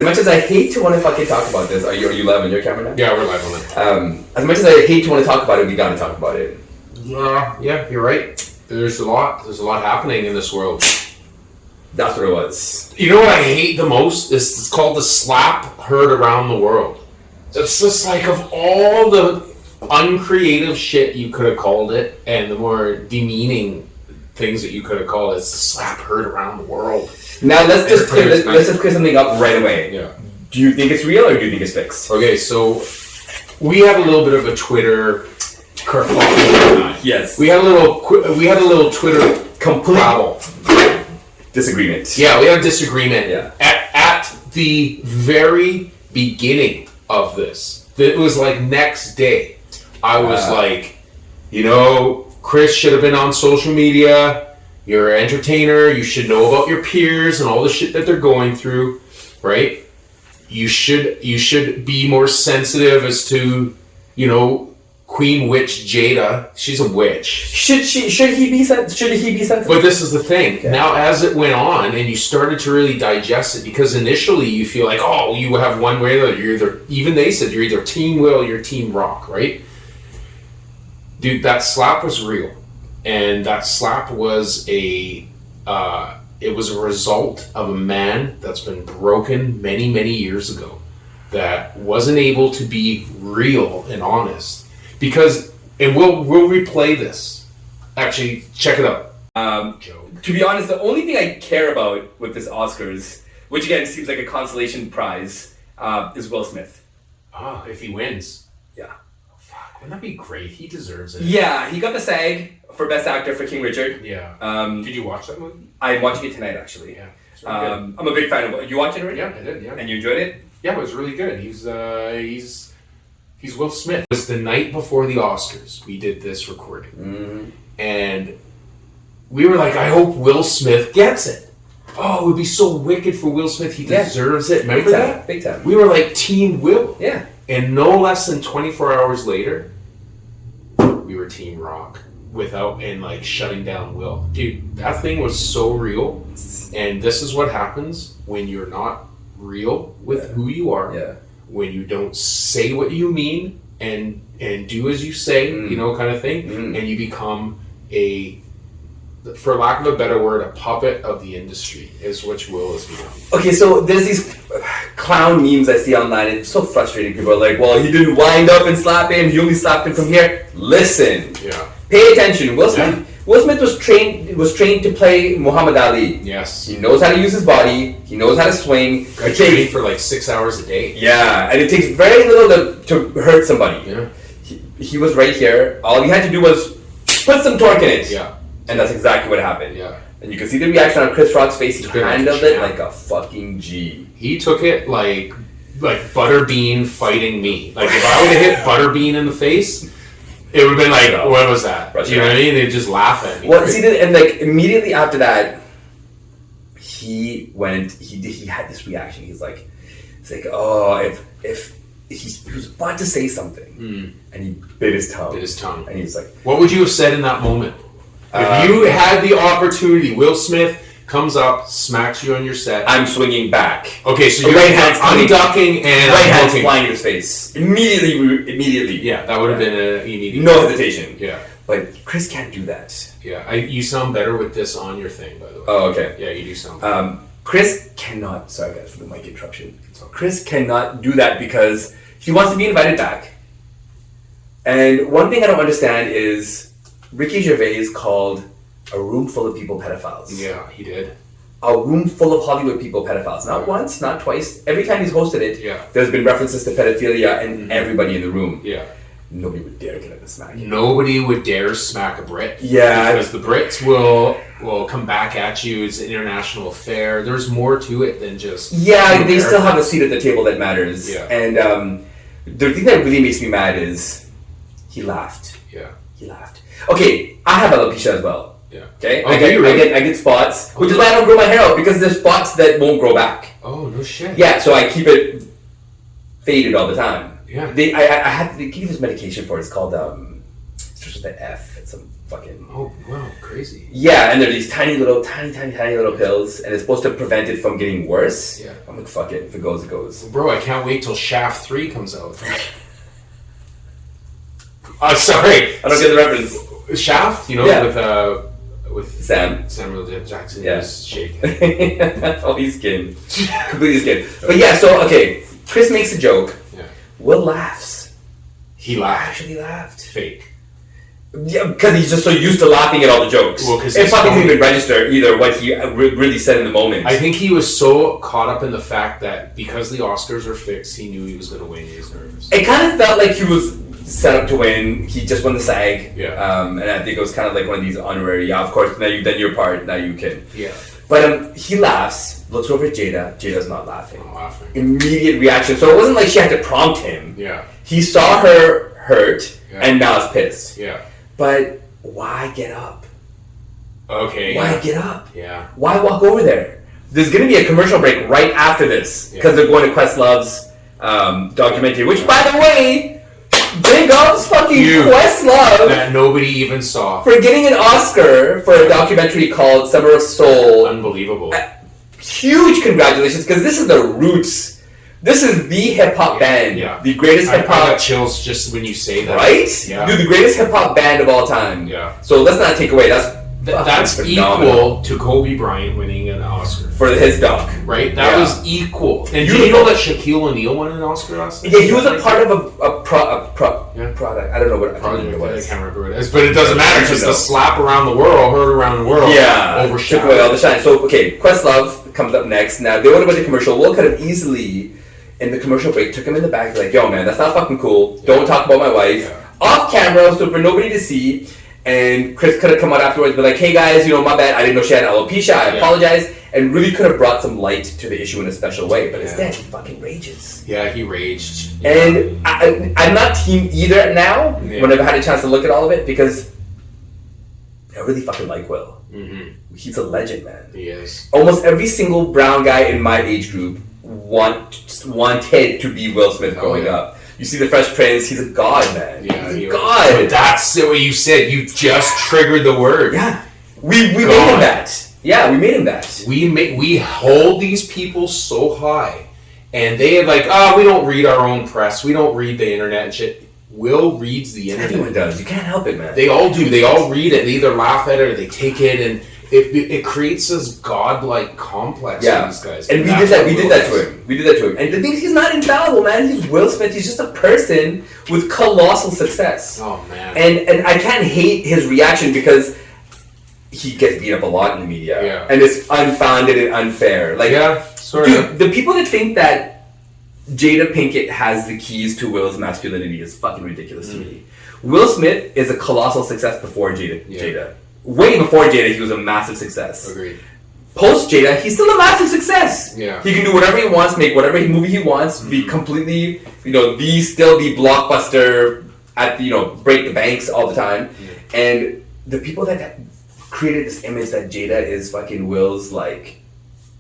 much as I hate to want to fucking talk about this, are you live on your camera now? Yeah, we're live on it. As much as I hate to want to talk about it, we gotta talk about it. Yeah, you're right. There's a lot happening in this world. That's what it was. You know what I hate the most? It's called the slap heard around the world. It's just like, of all the uncreative shit you could have called it, and the more demeaning things that you could have called it, it's the slap heard around the world. Now let's just clear something up right away. Yeah. Do you think it's real or do you think it's fixed? Okay, so we have a little bit of a Twitter kerfuffle. Yes. We had a little Twitter complete disagreement. Yeah, we had a disagreement. Yeah. At the very beginning of this, it was like next day. I was like, Chris should have been on social media. You're an entertainer. You should know about your peers and all the shit that they're going through, right? You should be more sensitive as to, Queen Witch Jada. She's a witch. Should he be sensitive? But this is the thing. Okay. Now, as it went on, and you started to really digest it, because initially you feel like, you have one way or the other. They said you're either Team Will or you're Team Rock, right? Dude, that slap was real. And that slap was it was a result of a man that's been broken many, many years ago, that wasn't able to be real and honest. Because, and we'll replay this. Actually, check it out. To be honest, the only thing I care about with this Oscars, which again seems like a consolation prize, is Will Smith. If he wins. Yeah. Wouldn't that be great? He deserves it. Yeah, he got the SAG for Best Actor for King Richard. Yeah. Did you watch that movie? I'm watching it tonight, actually. Yeah. I'm a big fan of it. You watched it already? Yeah, I did, yeah. And you enjoyed it? Yeah, it was really good. He's Will Smith. It was the night before the Oscars. We did this recording. Mm-hmm. And we were like, I hope Will Smith gets it. Oh, it would be so wicked for Will Smith. He deserves it. Remember that? Big time. We were like Team Will. Yeah. And no less than 24 hours later, we were Team Rock shutting down Will. Dude, that thing was so real. And this is what happens when you're not real with who you are. Yeah. When you don't say what you mean and do as you say, kind of thing. And you become for lack of a better word, a puppet of the industry, is which Will has become. Okay, so there's these clown memes I see online, and it's so frustrating. People are like, well, he didn't wind up and slap him, he only slapped him from here. Listen. Yeah. Pay attention. Will Smith was trained to play Muhammad Ali. Yes. He knows how to use his body, he knows how to swing. I trained for like 6 hours a day. Yeah, and it takes very little to hurt somebody. Yeah. He was right here. All he had to do was put some torque in it. Yeah. And that's exactly what happened. Yeah. And you can see the reaction on Chris Rock's face. He handled it like a fucking G. He took it like Butterbean fighting me. Like, if I would have hit Butterbean in the face, it would have been like, what was that? You know what I mean? They'd just laugh at me. Well, see, and immediately after that, he had this reaction. He's like, if he was about to say something, and he bit his tongue. And he's like, what would you have said in that moment? If you had the opportunity, Will Smith comes up, smacks you on your set. I'm swinging back. Okay, so you're I'm ducking and right hand's flying in his face. Immediately. Yeah, that would have been an immediate. No hesitation. Yeah. But Chris can't do that. Yeah, you sound better with this on your thing, by the way. Oh, okay. Yeah, you do sound Chris cannot, sorry guys for the mic interruption. Chris cannot do that because he wants to be invited back. And one thing I don't understand is Ricky Gervais called a room full of people pedophiles. Yeah, he did. A room full of Hollywood people pedophiles. Not once, not twice. Every time he's hosted it, there's been references to pedophilia and everybody in the room. Yeah. Nobody would dare get up and smack him. Nobody would dare smack a Brit. Yeah. Because the Brits will come back at you. It's an international affair. There's more to it than just... Yeah, they still have a seat at the table that matters. Yeah. And the thing that really makes me mad is he laughed. Yeah. He laughed. Okay, I have alopecia as well. Yeah. Okay? Oh, I get spots, which is why I don't grow my hair out, because there's spots that won't grow back. Oh, no shit. Yeah, so I keep it faded all the time. Yeah. I had to give this medication for it. It's called, it starts with an F. It's some fucking... Oh, wow, crazy. Yeah, and they're these tiny little pills, and it's supposed to prevent it from getting worse. Yeah. I'm like, fuck it. If it goes, it goes. Bro, I can't wait till Shaft 3 comes out. Sorry. I don't get the reference. Shaft, you know, Yeah. with Samuel Jackson. Yeah. Was shaking. Oh, he's skinned. Completely skinned. But yeah, so, okay. Chris makes a joke. Yeah. Will laughs. He laughed. Actually laughed. Fake. Yeah, because he's just so used to laughing at all the jokes. Well, because it fucking didn't even register either what he really said in the moment. I think he was so caught up in the fact that because the Oscars are fixed, he knew he was going to win. He was nervous. It kind of felt like he was set up to win. He just won the SAG. Yeah. And I think it was kind of like one of these honorary, of course, now you've done your part, now you can. Yeah. But he laughs, looks over at Jada. Jada's not laughing. I'm laughing. Immediate reaction. So it wasn't like she had to prompt him. Yeah. He saw her hurt, Yeah. and now is pissed. Yeah. But why get up? Okay. Why get up? Yeah. Why walk over there? There's going to be a commercial break right after this because they're going to Questlove's documentary, which, by the way, big ups fucking Questlove that nobody even saw for getting an Oscar for a documentary called Summer of Soul. Unbelievable. Huge congratulations, because this is the roots. This is the hip hop band, the greatest hip hop. I got chills just when you say that. Right? Yeah. Dude, the greatest hip hop band of all time. Yeah. So let's not take away. That's equal to Kobe Bryant winning an Oscar for his doc. Right? That was equal. And do you know that Shaquille O'Neal won an Oscar last night? Yeah, he was a part of a product. I don't know what project it was. I can't remember what it is, but it doesn't matter. It's just the slap around the world, heard around the world. Yeah, overshadowed. Took away all the shine. So okay, Questlove comes up next. Now they would have been the commercial. Will could have easily, in the commercial break, took him in the back like, "Yo, man, that's not fucking cool. Don't talk about my wife." Yeah. Off camera, so for nobody to see. And Chris could have come out afterwards and be like, "Hey guys, my bad. I didn't know she had alopecia. I apologize." And really could have brought some light to the issue in a special way. But instead, he fucking rages. Yeah, he raged. Yeah. And I'm not team either now, when I've had a chance to look at all of it, because I really fucking like Will. Mm-hmm. He's a legend, man. He is. Almost every single brown guy in my age group wanted to be Will Smith growing up. You see the Fresh Prince, he's a god, man. Yeah, he's a god. But that's what you said. You just triggered the word. Yeah. We made him that. Yeah, we made him that. We hold these people so high, and they are like, we don't read our own press. We don't read the internet and shit. Will reads the internet. Everyone does. You can't help it, man. They all do. They all read it. They either laugh at it or they take it, and it creates this godlike complex for these guys. And we did that to him. We did that to him. And the thing is, he's not infallible, man. He's Will Smith. He's just a person with colossal success. Oh, man. And I can't hate his reaction because he gets beat up a lot in the media. Yeah. And it's unfounded and unfair. Like, dude, the people that think that Jada Pinkett has the keys to Will's masculinity is fucking ridiculous to me. Will Smith is a colossal success before Jada. Way before Jada, he was a massive success. Agreed. Post Jada, he's still a massive success. Yeah. He can do whatever he wants, make whatever movie he wants, be completely, still be blockbuster at break the banks all the time. Yeah. And the people that created this image that Jada is fucking Will's like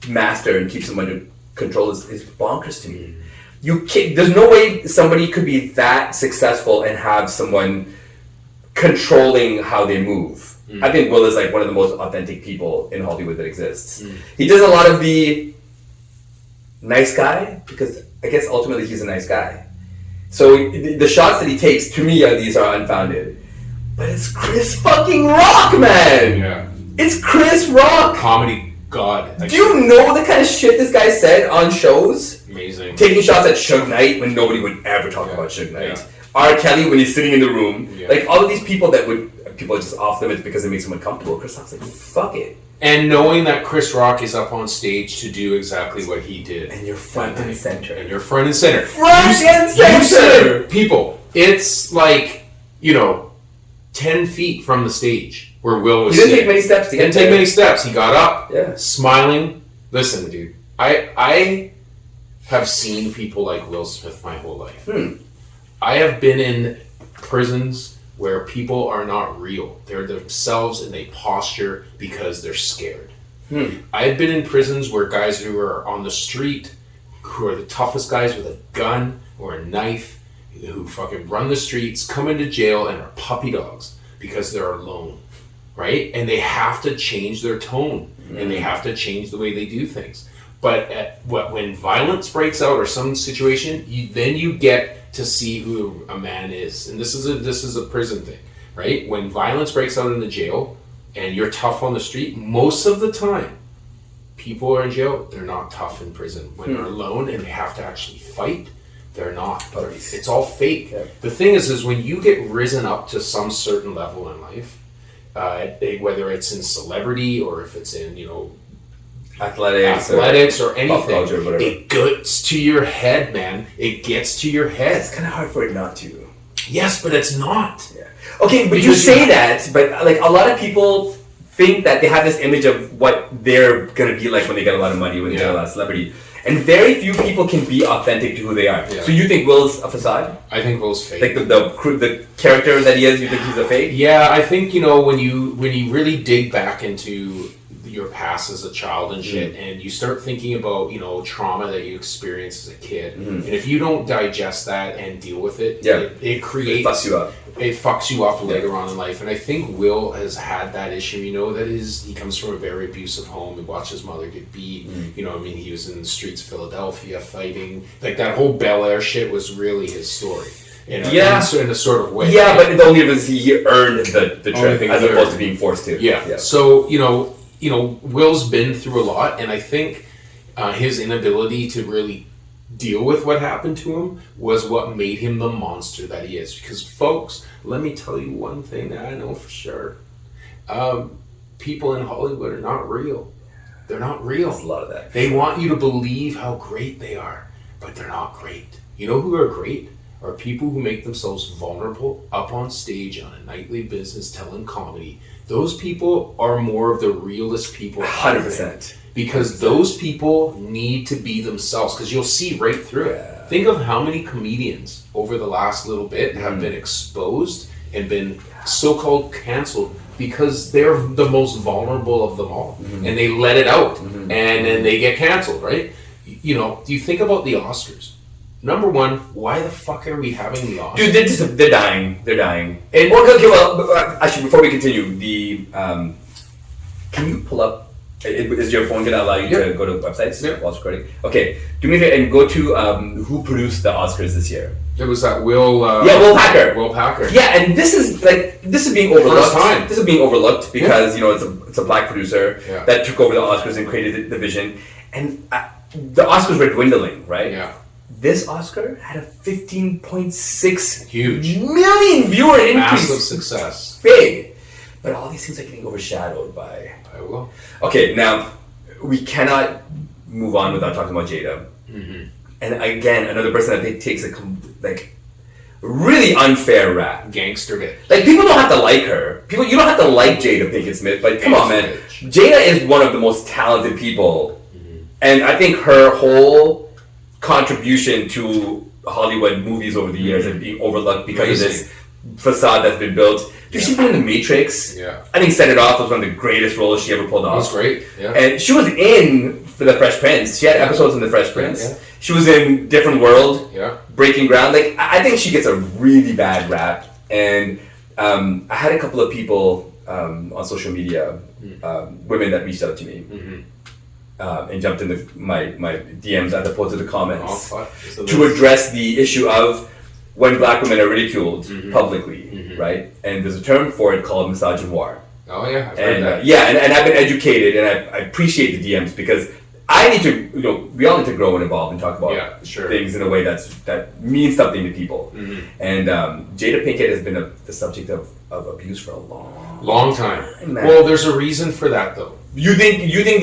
master and keeps him under control is bonkers to me. There's no way somebody could be that successful and have someone controlling how they move. I think Will is like one of the most authentic people in Hollywood that exists. He does a lot of the nice guy, because I guess ultimately he's a nice guy. So the shots that he takes, to me, these are unfounded. But it's Chris fucking Rock, man! Yeah. It's Chris Rock! Comedy god. Do you know the kind of shit this guy said on shows? Amazing. Taking shots at Suge Knight when nobody would ever talk about Suge Knight. Yeah. R. Kelly when he's sitting in the room. Yeah. Like, all of these people people are just off limits because it makes them uncomfortable. Chris Rock's like, fuck it. And knowing that Chris Rock is up on stage to do exactly what he did. And you're front and center. And you're front and center. Front and center! People, it's like, 10 feet from the stage where Will was He didn't take many steps to get there. Didn't take many steps. He got up, smiling. Listen, dude, I have seen people like Will Smith my whole life. I have been in prisons where people are not real. They're themselves and they posture because they're scared. I've been in prisons where guys who are on the street, who are the toughest guys with a gun or a knife, who fucking run the streets, come into jail and are puppy dogs because they're alone. right? And they have to change their tone, and they have to change the way they do things. But when violence breaks out or some situation, then you get to see who a man is. And this is a prison thing, right? When violence breaks out in the jail and you're tough on the street, most of the time, people are in jail, they're not tough in prison. When they're alone and they have to actually fight, they're not. It's all fake. Yeah. The thing is when you get risen up to some certain level in life, whether it's in celebrity or if it's in, athletics or anything, it gets to your head, man. It gets to your head. It's kind of hard for it not to. Yes, but it's not. Yeah. Okay, but you say that, but like a lot of people think that they have this image of what they're gonna be like when they get a lot of money, when they get a lot of celebrity, and very few people can be authentic to who they are. Yeah. So you think Will's a facade? I think Will's fake. Like the character that he is, you think he's a fake? Yeah, I think when you really dig back into your past as a child and shit, and you start thinking about trauma that you experienced as a kid, and if you don't digest that and deal with it, it creates, it fucks you up later on in life. And I think Will has had that issue. He comes from a very abusive home. He watched his mother get beat. He was in the streets of Philadelphia fighting. Like that whole Bel Air shit was really his story. In a sort of way. Yeah, but the only difference is he earned the trip as opposed to being forced to. Yeah. So Will's been through a lot, and I think his inability to really deal with what happened to him was what made him the monster that he is. Because, folks, let me tell you one thing that I know for sure. People in Hollywood are not real. They're not real. There's a lot of that. They want you to believe how great they are, but they're not great. You know who are great? Are people who make themselves vulnerable up on stage on a nightly business telling comedy. Those people are more of the realest people. 100%. Because those people need to be themselves. Because you'll see right through it. Think of how many comedians over the last little bit have been exposed and been so-called canceled because they're the most vulnerable of them all. And they let it out. And then they get canceled, right? Do you think about the Oscars? Number one, why the fuck are we having the Oscars? Dude, they're dying. They're dying. And actually, before we continue, can you pull up? Is your phone gonna allow you to go to websites while it's recording? Okay, do me a favor and go to who produced the Oscars this year. It was that Will. Will Packer. Will Packer. Yeah, and this is being overlooked. First time. This is being overlooked because it's a black producer that took over the Oscars and created the vision, and the Oscars were dwindling, right? Yeah. This Oscar had a 15.6 huge million viewer increase. Massive success. Big. But all these things are getting overshadowed by Will. Okay, now we cannot move on without talking about Jada. And again, another person I think takes a really unfair rap. Gangster bitch. Like, people don't have to like her. You don't have to like Jada Pinkett Smith, but come on, man. Jada is one of the most talented people. And I think her whole contribution to Hollywood movies over the years and being overlooked because of this facade that's been built. Dude, she's been in The Matrix. Yeah. I think Set It Off was one of the greatest roles she ever pulled off. It was great. Yeah. And she was in for The Fresh Prince. She had episodes in The Fresh Prince. Yeah. She was in Different World. Yeah. Breaking Ground. Like, I think she gets a really bad rap. And I had a couple of people on social media, women that reached out to me. And jumped into my DMs as opposed to the comments to address the issue of when black women are ridiculed publicly, right? And there's a term for it called misogynoir. Oh yeah, I've heard that. And I've been educated, and I appreciate the DMs because I need to, we all need to grow and evolve and talk about things in a way that means something to people. And Jada Pinkett has been the subject of abuse for a long time. Well, there's a reason for that though. Do you think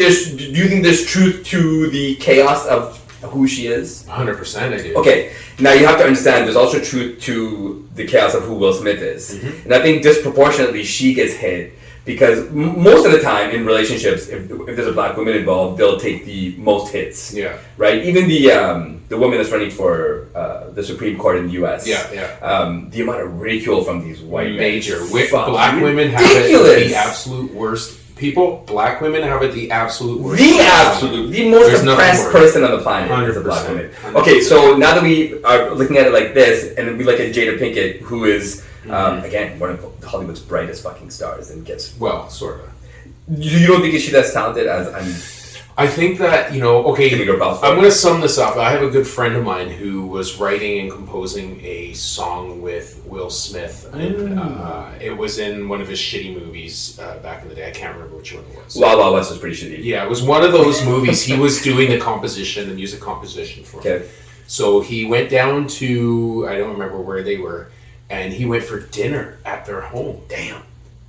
there's truth to the chaos of who she is? 100% I do. Okay, now you have to understand there's also truth to the chaos of who Will Smith is. And I think disproportionately she gets hit because most of the time in relationships, if there's a black woman involved, they'll take the most hits. Yeah. Right? Even the woman that's running for the Supreme Court in the U.S. The amount of ridicule from these white black women have it the absolute worst. Black women have it the absolute worst. The most oppressed person on the planet is a black woman. Okay, so now that we are looking at it like this, and we look at Jada Pinkett, who is Again, one of Hollywood's brightest fucking stars, and gets... Well, sort of. You don't think she's as talented as... I think that, okay, I'm going to sum this up. I have a good friend of mine who was writing and composing a song with Will Smith, and it was in one of his shitty movies back in the day. I can't remember which one it was. Wild Wild West was pretty shitty. Yeah, it was one of those movies. He was doing the music composition for it. So he went down to, I don't remember where they were, and he went for dinner at their home. Damn.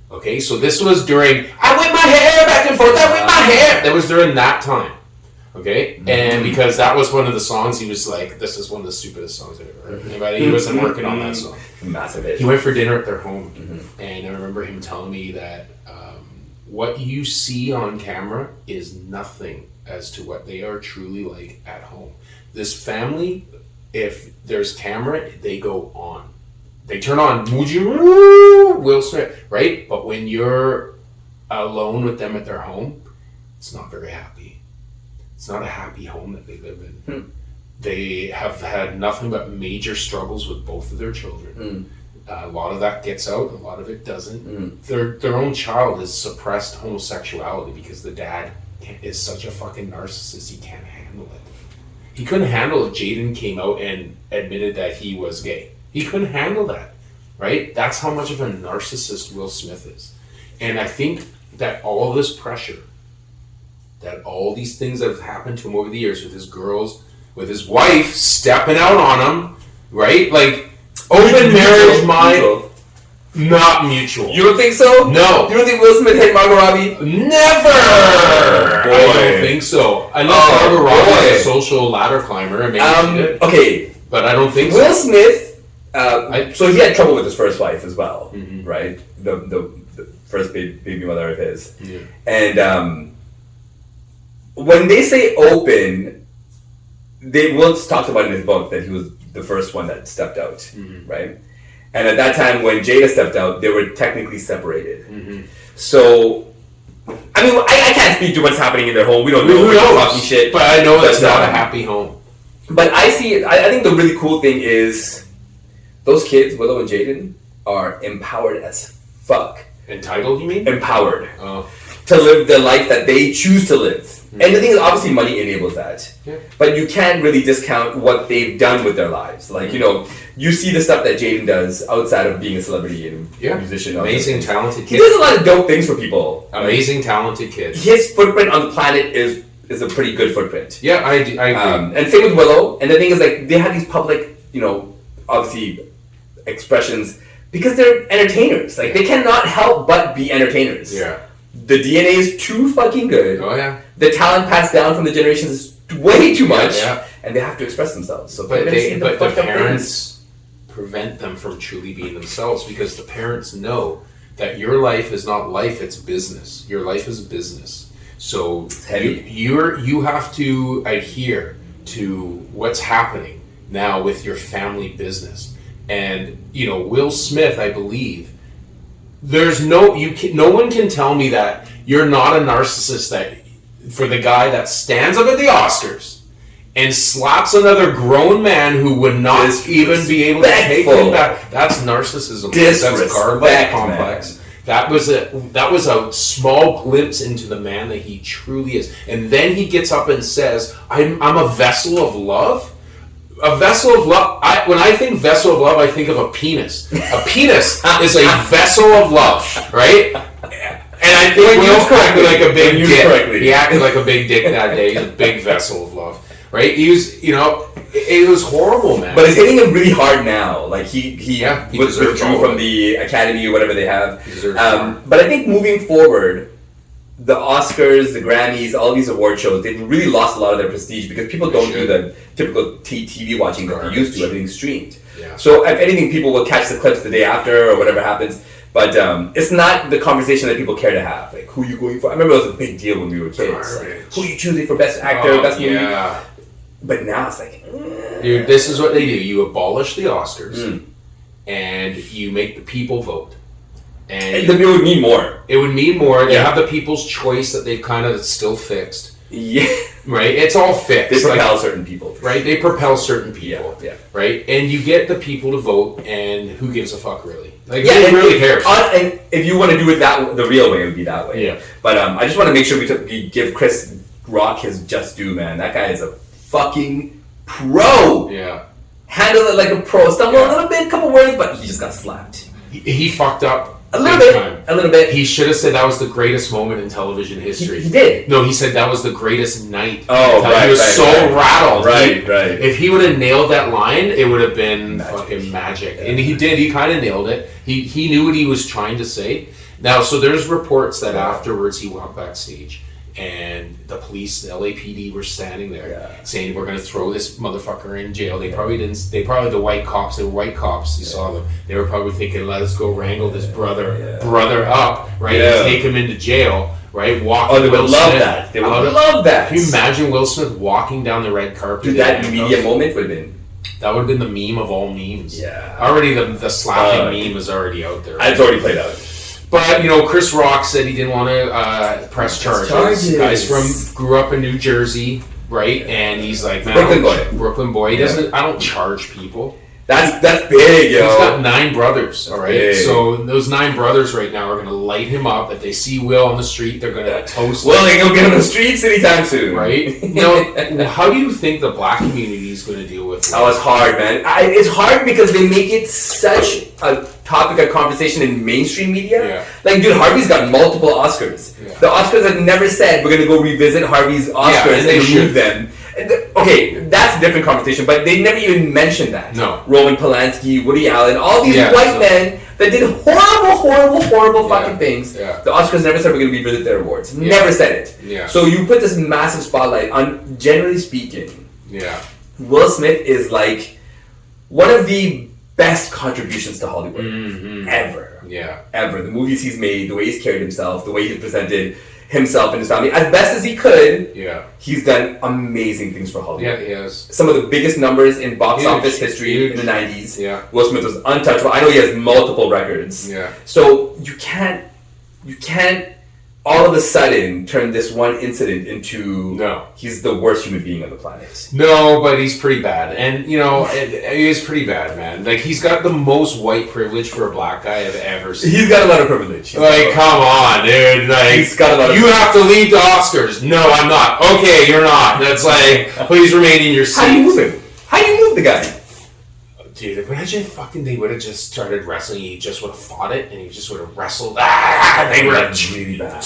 Okay, so this was during, I whip my hair back and forth, I whip my hair. That was during that time. Okay? And because that was one of the songs, he was like, this is one of the stupidest songs I've ever heard. But he wasn't working on that song. Massive hit. He went for dinner at their home. And I remember him telling me that what you see on camera is nothing as to what they are truly like at home. This family, if there's camera, they go on. They turn on Will Smith, right? But when you're alone with them at their home, it's not very happy. It's not a happy home that they live in. They have had nothing but major struggles with both of their children. A lot of that gets out, a lot of it doesn't. Their own child has suppressed homosexuality because the dad is such a fucking narcissist, he can't handle it. He couldn't handle if Jaden came out and admitted that he was gay. He couldn't handle that, right? That's how much of a narcissist Will Smith is. And I think that all of this pressure, that all these things that have happened to him over the years with his girls, with his wife stepping out on him, right? Like, open marriage, not mutual. You don't think so? No. You don't think Will Smith hit Margot Robbie? Never! I don't think so. I know Margot Robbie is a social ladder climber. Maybe okay. But I don't think Will Smith... so he had trouble with his first wife as well, right? The first baby mother of his. Yeah. And when they say open, Will talked about in his book that he was the first one that stepped out, right? And at that time, when Jada stepped out, they were technically separated. So, I mean, I can't speak to what's happening in their home. We don't know. We're talking shit. But I know that's not a happy home. But I think the really cool thing is, those kids, Willow and Jaden, are empowered as fuck. Entitled, you mean? Empowered. To live the life that they choose to live. And the thing is, obviously, money enables that. Yeah. But you can't really discount what they've done with their lives. Like, you see the stuff that Jaden does outside of being a celebrity and a musician. Amazing, talented kid. He does a lot of dope things for people. Amazing, talented kid. His footprint on the planet is a pretty good footprint. Yeah, I agree. And same with Willow. And the thing is, like, they have these public, obviously, expressions because they're entertainers. Like, they cannot help but be entertainers. Yeah. The DNA is too fucking good. Oh, yeah. The talent passed down from the generations is way too much. Yeah. And they have to express themselves. So but the parents prevent them from truly being themselves because the parents know that your life is not life, it's business. Your life is business. So you have to adhere to what's happening now with your family business. And, Will Smith, I believe, no one can tell me that you're not a narcissist for the guy that stands up at the Oscars and slaps another grown man who would not even be able to take him back. That's narcissism. That's garbage complex. That was a small glimpse into the man that he truly is. And then he gets up and says, I'm a vessel of love. A vessel of love. When I think vessel of love, I think of a penis. A penis is a vessel of love, right? And I think Will acted like a big dick. He acted like a big dick that day. He's a big vessel of love, right? He was, it was horrible, man. But it's hitting him really hard now. Like he withdrew from the Academy or whatever they have. But I think moving forward, the Oscars, the Grammys, all these award shows, they've really lost a lot of their prestige because people don't do the typical TV watching that they used to. Everything's streamed. Yeah. So if anything, people will catch the clips the day after or whatever happens. But it's not the conversation that people care to have. Like, who are you going for? I remember it was a big deal when we were kids. Like, who are you choosing for best actor, best movie? Yeah. But now it's like... Dude, this is what they do. You abolish the Oscars and you make the people vote. And it would mean more. It would mean more. They have the people's choice that they've kind of still fixed. Yeah. Right? It's all fixed. They propel certain people. Right? They propel certain people. Yeah. Right? And you get the people to vote, and who gives a fuck, really? Like, yeah, who really cares? And if you want to do it the real way, it would be that way. Yeah. But I just want to make sure we give Chris Rock his just due, man. That guy is a fucking pro. Yeah. Handle it like a pro. Stumble a little bit, couple words, but he just got slapped. He fucked up. A little bit. He should have said that was the greatest moment in television history. He did. No, he said that was the greatest night. Oh, right. He was rattled. Right. If he would have nailed that line, it would have been fucking magic. Yeah. And he did. He kind of nailed it. He knew what he was trying to say. Now, so there's reports that afterwards he walked backstage, and the police, the LAPD, were standing there saying, "We're going to throw this motherfucker in jail." They probably didn't. They probably the white cops. They were white cops. You saw them. They were probably thinking, "Let us go wrangle this brother up, right, and take him into jail." Right, walking. Oh, they would love that. They would love that. Can you imagine Will Smith walking down the red carpet? Dude, that immediate moment would have been. That would have been the meme of all memes. Yeah. Already the slapping meme is already out there. Right? It's already played out. But, Chris Rock said he didn't want to press charges. Guys grew up in New Jersey, right? And he's like, man, Brooklyn boy. He doesn't. I don't charge people. That's big, yo. He's got 9 brothers, all right? Big. So those 9 brothers right now are going to light him up. If they see Will on the street, they're going to toast him. Well, they go get on the streets anytime soon. Right? Now, how do you think the black community is going to deal with it? Oh, it's hard, man. It's hard because they make it such a topic of conversation in mainstream media. Yeah. Like, dude, Harvey's got multiple Oscars. Yeah. The Oscars have never said we're going to go revisit Harvey's Oscars and remove them. Okay, that's a different conversation, but they never even mentioned that. No. Roman Polanski, Woody Allen, all these white men that did horrible fucking things. Yeah. The Oscars never said we're going to revisit their awards. Never said it. Yeah. So you put this massive spotlight on, generally speaking, Will Smith is like one of the best contributions to Hollywood ever. Yeah. Ever. The movies he's made, the way he's carried himself, the way he's presented himself and his family as best as he could. Yeah. He's done amazing things for Hollywood. Yeah, he has. Some of the biggest numbers in box office history in the 90s. Yeah. Will Smith was untouchable. I know he has multiple records. Yeah. So you can't all of a sudden turn this one incident into he's the worst human being on the planet. No, but he's pretty bad. And, he is pretty bad, man. Like, he's got the most white privilege for a black guy I've ever seen. He's got a lot of privilege. Come on, dude. Like, he's got a lot of you have to leave the Oscars. No, I'm not. Okay, you're not. That's like, please remain in your seat. How do you move him? How do you move the guy? Dude, imagine they would have just started wrestling. He just would have fought it, and he just would have wrestled. They would have really bad.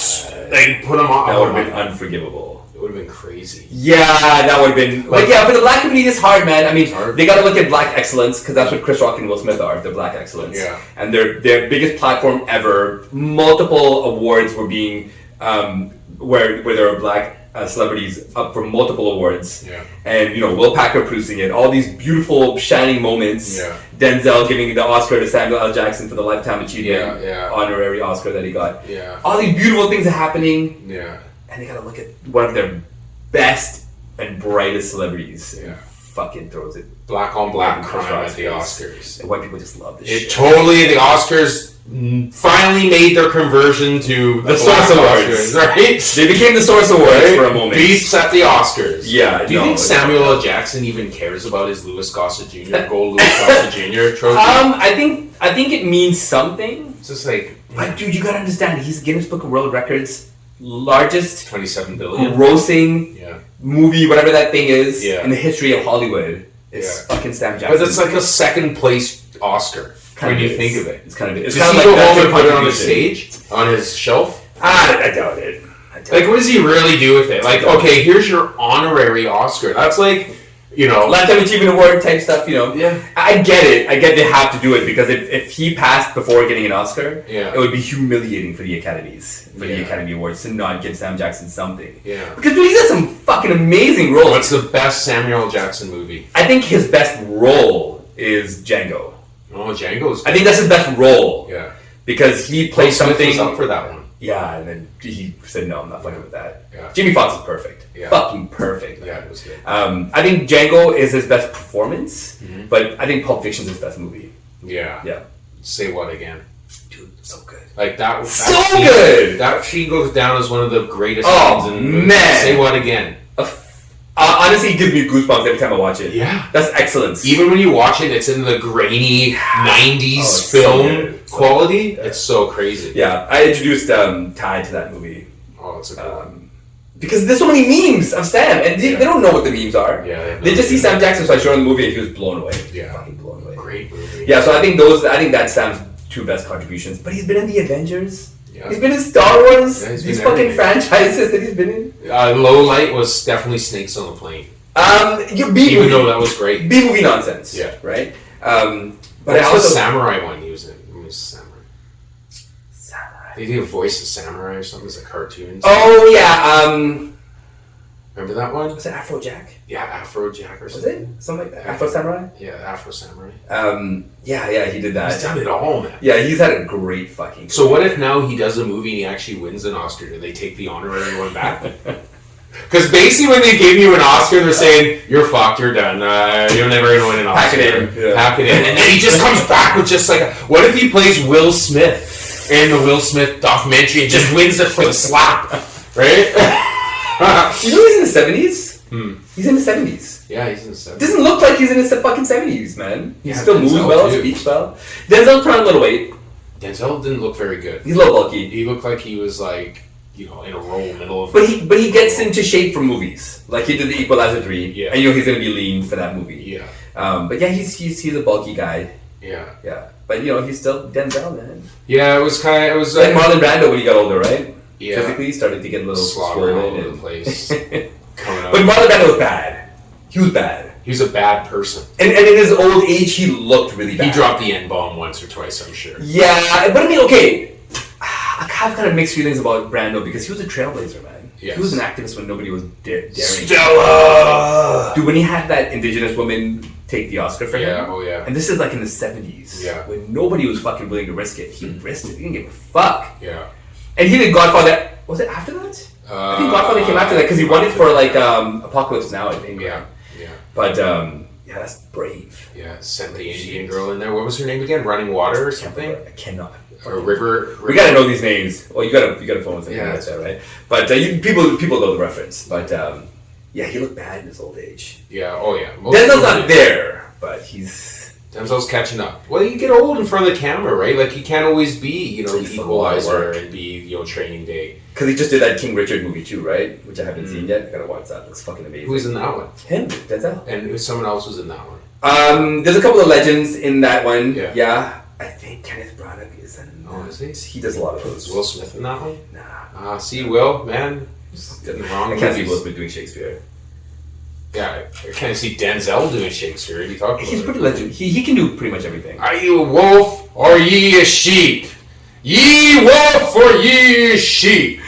They put him on. That would have been unforgivable. It would have been crazy. Yeah, that would have been. For the black community, it's hard, man. I mean, they got to look at black excellence because that's what Chris Rock and Will Smith are. They're black excellence. Yeah. And their biggest platform ever. Multiple awards were being where there were black celebrities up for multiple awards. Yeah. And Will Packer producing it. All these beautiful shining moments. Yeah. Denzel giving the Oscar to Samuel L. Jackson for the Lifetime Achievement honorary Oscar that he got. Yeah. All these beautiful things are happening. Yeah. And they gotta look at one of their best and brightest celebrities. Yeah. Fucking throws it. Black on black crime at the Oscars. And white people just love this shit. Totally, the Oscars finally made their conversion to the Source Awards, right? They became the Source Awards for a moment. Beefs at the Oscars. Yeah. Do you think Samuel L. Jackson even cares about his Louis Gossett Jr. Gold Louis Gossett Jr. trophy? I think it means something. It's just like, but dude, you gotta understand, he's Guinness Book of World Records largest 27 billion grossing movie, whatever that thing is, in the history of Hollywood. It's fucking Sam Jackson. But it's like a second place Oscar. When you think of it, it's kind of. Does he go home and put it on the stage, on his shelf? I doubt it. Like, what does he really do with it? Like, okay, here's your honorary Oscar. That's like, Lifetime Achievement Award type stuff. Yeah. I get it. I get they have to do it because if he passed before getting an Oscar, it would be humiliating for the Academies, for the Academy Awards to not give Sam Jackson something. Yeah. Because dude, he's got some fucking amazing roles. What's the best Samuel L. Jackson movie? I think his best role is Django. Oh, Django's. I think that's his best role. Yeah. Because he played something. Was up for that one. Yeah, and then he said, "No, I'm not fucking with that." Yeah. Jamie Foxx is perfect. Yeah. Fucking perfect. Yeah, it was good. I think Django is his best performance, but I think Pulp Fiction is his best movie. Yeah. Yeah. Say what again? Dude, so good. Like that So good! That scene goes down as one of the greatest scenes in man. Say What Again. Honestly, it gives me goosebumps every time I watch it. Yeah. That's excellence. Even when you watch it, it's in the grainy 90s film quality. It's so crazy. Yeah, I introduced Ty to that movie. Oh, it's a good one. Because there's so many memes of Sam, and they don't know what the memes are. Yeah, they just see Sam Jackson, so I showed him the movie, and he was blown away. Yeah. Fucking blown away. Great movie. Yeah, so I think that's Sam's two best contributions. But he's been in the Avengers. Yeah. He's been in Star Wars. Yeah, these fucking franchises that he's been in. Low light was definitely Snakes on the Plane. Even though that was great. B-movie nonsense. Yeah. Right? But also the Samurai one he was in. It was Samurai. They did a voice of Samurai or something as a cartoon. Oh, yeah. Remember that one? Was it Afrojack? Yeah, Afrojack or something. Was it? Something like that? Afro Samurai? Yeah, Afro Samurai. Yeah, he did that. He's done it all, man. Yeah, he's had a great fucking... So what if now he does a movie and he actually wins an Oscar? Do they take the honorary one back? Because basically when they give you an Oscar, they're saying, you're fucked, you're done. You're never going to win an Oscar. Pack it in. Yeah. Pack it in. And then he just comes back with just like, what if he plays Will Smith in the Will Smith documentary and just wins it for the slap? Right? You know he's in the 70s? He's in the 70s. Yeah, he's in the 70s. Doesn't look like he's in his fucking 70s, man. He still moves Denzel well, too. speaks well. Denzel put on a little weight. Denzel didn't look very good. He's a little bulky. He looked like he was like, in a role middle of... But he gets into shape for movies. Like he did the Equalizer 3. Yeah. And he's going to be lean for that movie. Yeah. But yeah, he's a bulky guy. Yeah. Yeah. But he's still Denzel, man. Yeah, it was like Marlon Brando when he got older, right? Yeah. Physically, he started to get a little slobber all swollen over the place. Coming up. But Marlon Brando was bad. He was bad. He was a bad person. And in his old age, he looked really bad. He dropped the N-bomb once or twice, I'm sure. Yeah, but I mean, okay. I have kind of mixed feelings about Brando because he was a trailblazer, man. Yes. He was an activist when nobody was daring. Stella! Dude, when he had that indigenous woman take the Oscar for him. Yeah, oh yeah. And this is like in the 70s. Yeah. When nobody was fucking willing to risk it. He risked it. He didn't give a fuck. Yeah. And he did Godfather. Was it after that? I think Godfather came after that because he won it for like Apocalypse Now, I think. Yeah. Yeah. But yeah, that's brave. Yeah, sent the Indian girl in there. What was her name again? Running Water or something? I cannot. Or River. We gotta know these names. Well, you gotta phone with something Yeah. like that, right? But people know the reference. But yeah, he looked bad in his old age. Yeah. Oh yeah. Denzel's not there, but Denzel's catching up. Well, you get old in front of the camera, right? Like you can't always be, the equalizer and be, Training Day. Because he just did that King Richard movie too, right? Which I haven't seen yet. I gotta watch that. It looks fucking amazing. Who was in that one? Him, Denzel. And someone else was in that one. There's a couple of legends in that one. Yeah. I think Kenneth Branagh is in. Oh, is he? He does a lot of those. Was Will Smith in that one? Nah. See, Will, man, getting the wrong. I can't see Will Smith doing Shakespeare. Yeah, I can't see Denzel doing Shakespeare. What are you talking about? He's pretty legend. He can do pretty much everything. Are you a wolf or ye a sheep? Ye wolf or ye a sheep?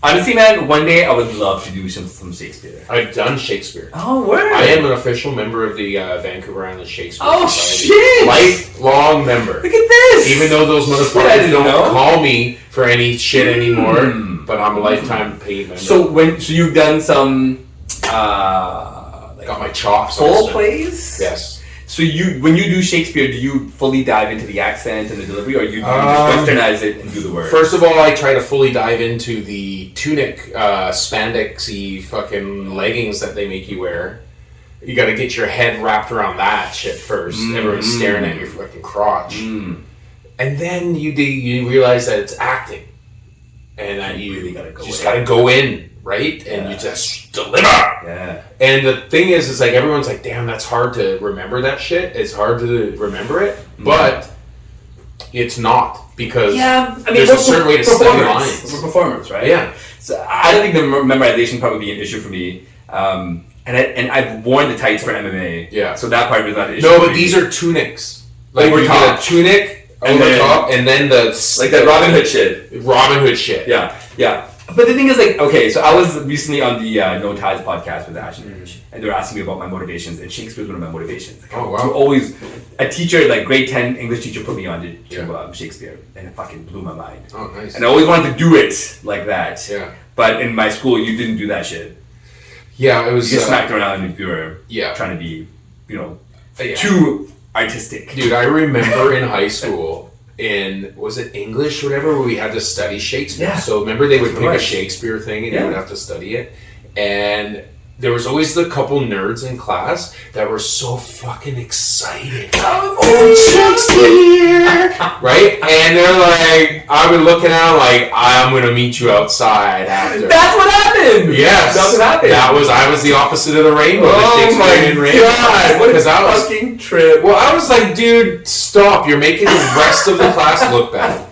Honestly, man, one day I would love to do some Shakespeare. I've done Shakespeare. Oh, word! I am an official member of the Vancouver Island Shakespeare Society. Shit! Lifelong member. Look at this! Even though those motherfuckers don't call me for any shit anymore, but I'm a lifetime paid member. So you've done some got my chops. Full plays? Yes. So when you do Shakespeare, do you fully dive into the accent and the delivery, or do you just westernize it and do the words? First of all, I try to fully dive into the tunic, spandexy fucking leggings that they make you wear. You got to get your head wrapped around that shit first. Everyone's staring at your fucking crotch, and then you realize that it's acting, and that you really got to go in. Right? And you just deliver. Yeah. And the thing is like everyone's like, damn, that's hard to remember that shit. It's hard to remember it. But it's not. Because there's a certain way to study lines. We're performers, right? Yeah. So I don't think the memorization probably be an issue for me. And I've worn the tights for MMA. Yeah. So that part is not an issue. No, but these are tunics. Like over you top. get a tunic over top and then like that Robin Hood shit. Robin Hood shit. Yeah. Yeah. But the thing is, like, okay, so I was recently on the No Ties podcast with Ash and Rich, and they were asking me about my motivations, and Shakespeare's one of my motivations. Like, oh, wow. Always, a teacher, like grade 10 English teacher put me on to Shakespeare, and it fucking blew my mind. Oh, nice. And I always wanted to do it like that. Yeah. But in my school, you didn't do that shit. Yeah, it was... You get smacked around if you were trying to be, Yeah. too artistic. Dude, I remember in high school, was it English or whatever, where we had to study Shakespeare. Yeah. So remember they would pick a Right. Shakespeare thing and you would have to study it. And there was always the couple nerds in class that were so fucking excited. Shakespeare! Right? And they're like, I would look at them like, I'm going to meet you outside after. That's what happened! Yes. That's what happened. I was the opposite of the rainbow. Oh the Shakespearean my rainbow. god! What a Because fucking trip. well, I was like, dude, stop. You're making the rest of the class look bad.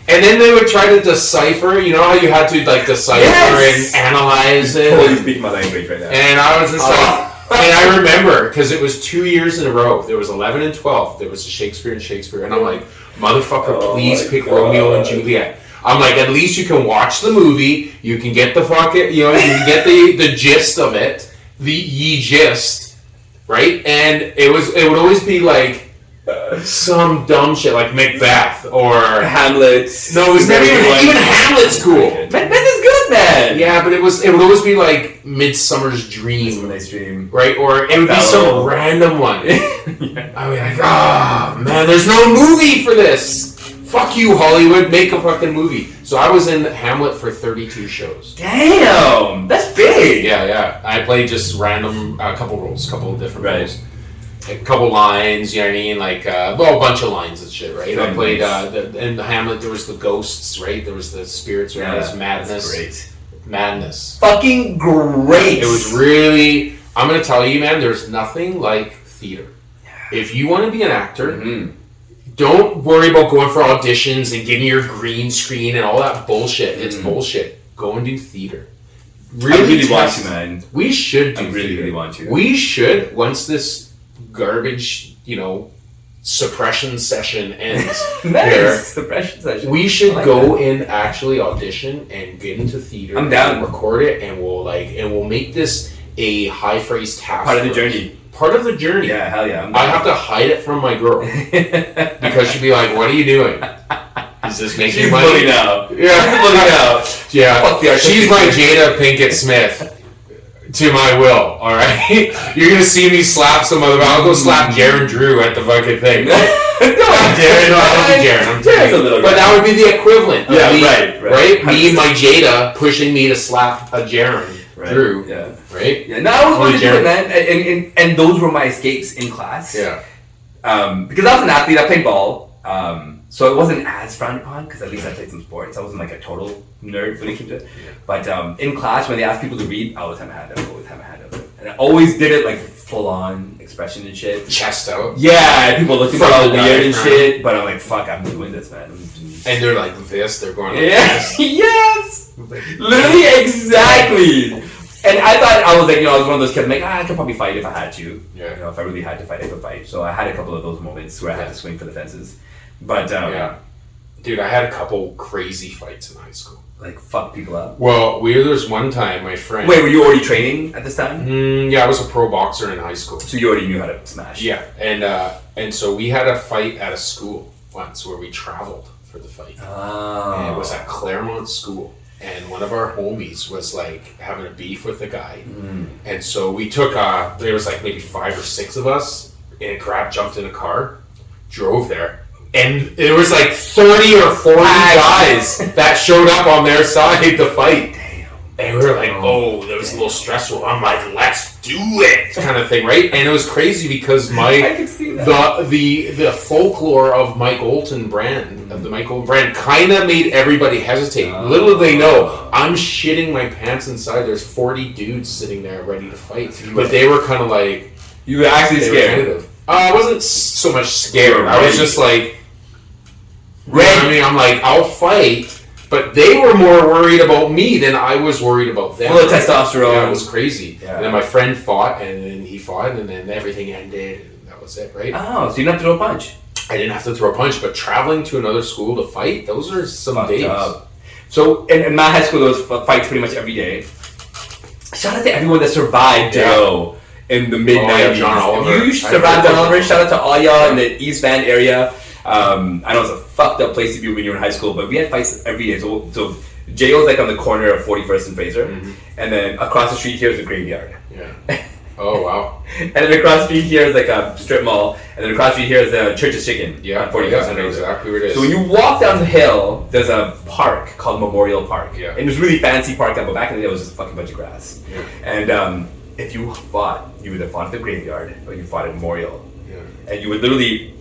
And then they would try to decipher. You know how you had to like decipher Yes! and analyze it? Totally speaking my language right now. And I was just like, and I remember, because it was 2 years in a row. There was 11 and 12. There was a Shakespeare and Shakespeare. And I'm like, motherfucker, please pick God. Romeo and Juliet. I'm like, at least you can watch the movie. You can get the fucking, you can get the gist of it. The gist, right? And it would always be like, some dumb shit like Macbeth or Hamlet. No, it was never even Hamlet's cool. Macbeth is good, man. Yeah, but it would always be like Midsummer's Dream, Nice dream. right? Or it would be some random one. Yeah. I mean, like, man, there's no movie for this. Fuck you, Hollywood, make a fucking movie. So I was in Hamlet for 32 shows. Damn, that's big. Yeah. I played just random, couple roles, couple of different Right. roles. A couple lines, you know what I mean? Like, a bunch of lines and shit, right? I played, in Hamlet, there was the ghosts, right? There was the spirits, right? There was madness. That's great. Madness. Fucking great. It was really, I'm going to tell you, man, there's nothing like theater. If you want to be an actor, don't worry about going for auditions and getting your green screen and all that bullshit. It's bullshit. Go and do theater. Really want to, man. We should do I really, theater. really want to. We should, once this garbage, suppression session ends. Nice. Suppression session. We should like go that. and actually audition and get into theater. I'm down. And record it, and we'll make this a high phrase task. Part of the for us. journey. Part of the journey. Yeah, hell yeah. I have to hide it from my girl because she'd be like, "What are you doing? Is this making She's money?" looking up. Yeah, She's looking up. yeah. Fuck the artistic She's my thing. Jada Pinkett Smith. To my will, all right. You're gonna see me slap some other. I'll go slap Jaron Drew at the fucking thing. No, Jaron, no, I love Jaron. Jaron's a little But guy. that would be the equivalent. Of Yeah, me, right. Me and my Jada pushing me to slap a Jaron Drew. Yeah. Right. Yeah. No, I was going to do Jaron. it, man. And those were my escapes in class. Yeah. Because I was an athlete, I played ball. So it wasn't as frowned upon because at least I played some sports. I wasn't like a total nerd when it came to it. But in class, when they asked people to read, I always had my hand up. And I always did it like full on expression and shit. Chest out. Yeah, people looked at me From all the weird and diaphragm. shit. But I'm like, fuck, I'm doing this, man. And they're like this. They're going like Yeah. this. Yes. Literally, exactly. And I thought I was like, I was one of those kids. I'm like, I could probably fight if I had to. Yeah. If I really had to fight, I could fight. So I had a couple of those moments where I had to swing for the fences. But Yeah. Dude, I had a couple crazy fights in high school. like fuck people up. Well, there was one time my friend. Wait, were you already training at this time? Yeah, I was a pro boxer in high school. So you already knew how to smash. Yeah, and so we had a fight at a school once where we traveled for the fight. Oh. And it was at Claremont School. And one of our homies was like having a beef with the guy. And so we took, there was like maybe 5 or 6 of us, and jumped in a car, drove there. And there was like 30 or 40 guys that showed up on their side to fight. Damn. And we were like, oh, that was a little stressful. I'm like, let's do it, kind of thing, right? And it was crazy because I can see that. the folklore of Mike Olton brand, of the Mike Olton brand, kind of made everybody hesitate. Little did they know, I'm shitting my pants inside. There's 40 dudes sitting there ready to fight, but they were kind of like, You were actually they were scared. tentative. I wasn't so much scared. I was just like, Red. I mean, I'm like, I'll fight, but they were more worried about me than I was worried about them. Full of testosterone. Yeah, it was crazy. Yeah. And then my friend fought, and then he fought, and then everything ended, and that was it, right? Oh, so you didn't have to throw a punch. I didn't have to throw a punch, but traveling to another school to fight, those are some Fucked days. up. So in my high school, there was fights pretty much every day. Shout out to everyone that survived Joe in the mid 90s. John Oliver. If you survived John Oliver, shout out to all y'all in the East Van area. I know it's a fucked up place to be when you're in high school, but we had fights every day. So J.O.'s like on the corner of 41st and Fraser, and then across the street here is a graveyard. Yeah. Oh, wow. And then across the street here is like a strip mall, and then across the street here is the Church's Chicken. Yeah, on 41st I know exactly where it is. So when you walk down the hill, there's a park called Memorial Park. Yeah. And it was a really fancy park down, but back in the day it was just a fucking bunch of grass. Yeah. And if you fought, you either fought at the graveyard or you fought at Memorial. Yeah. And you would literally,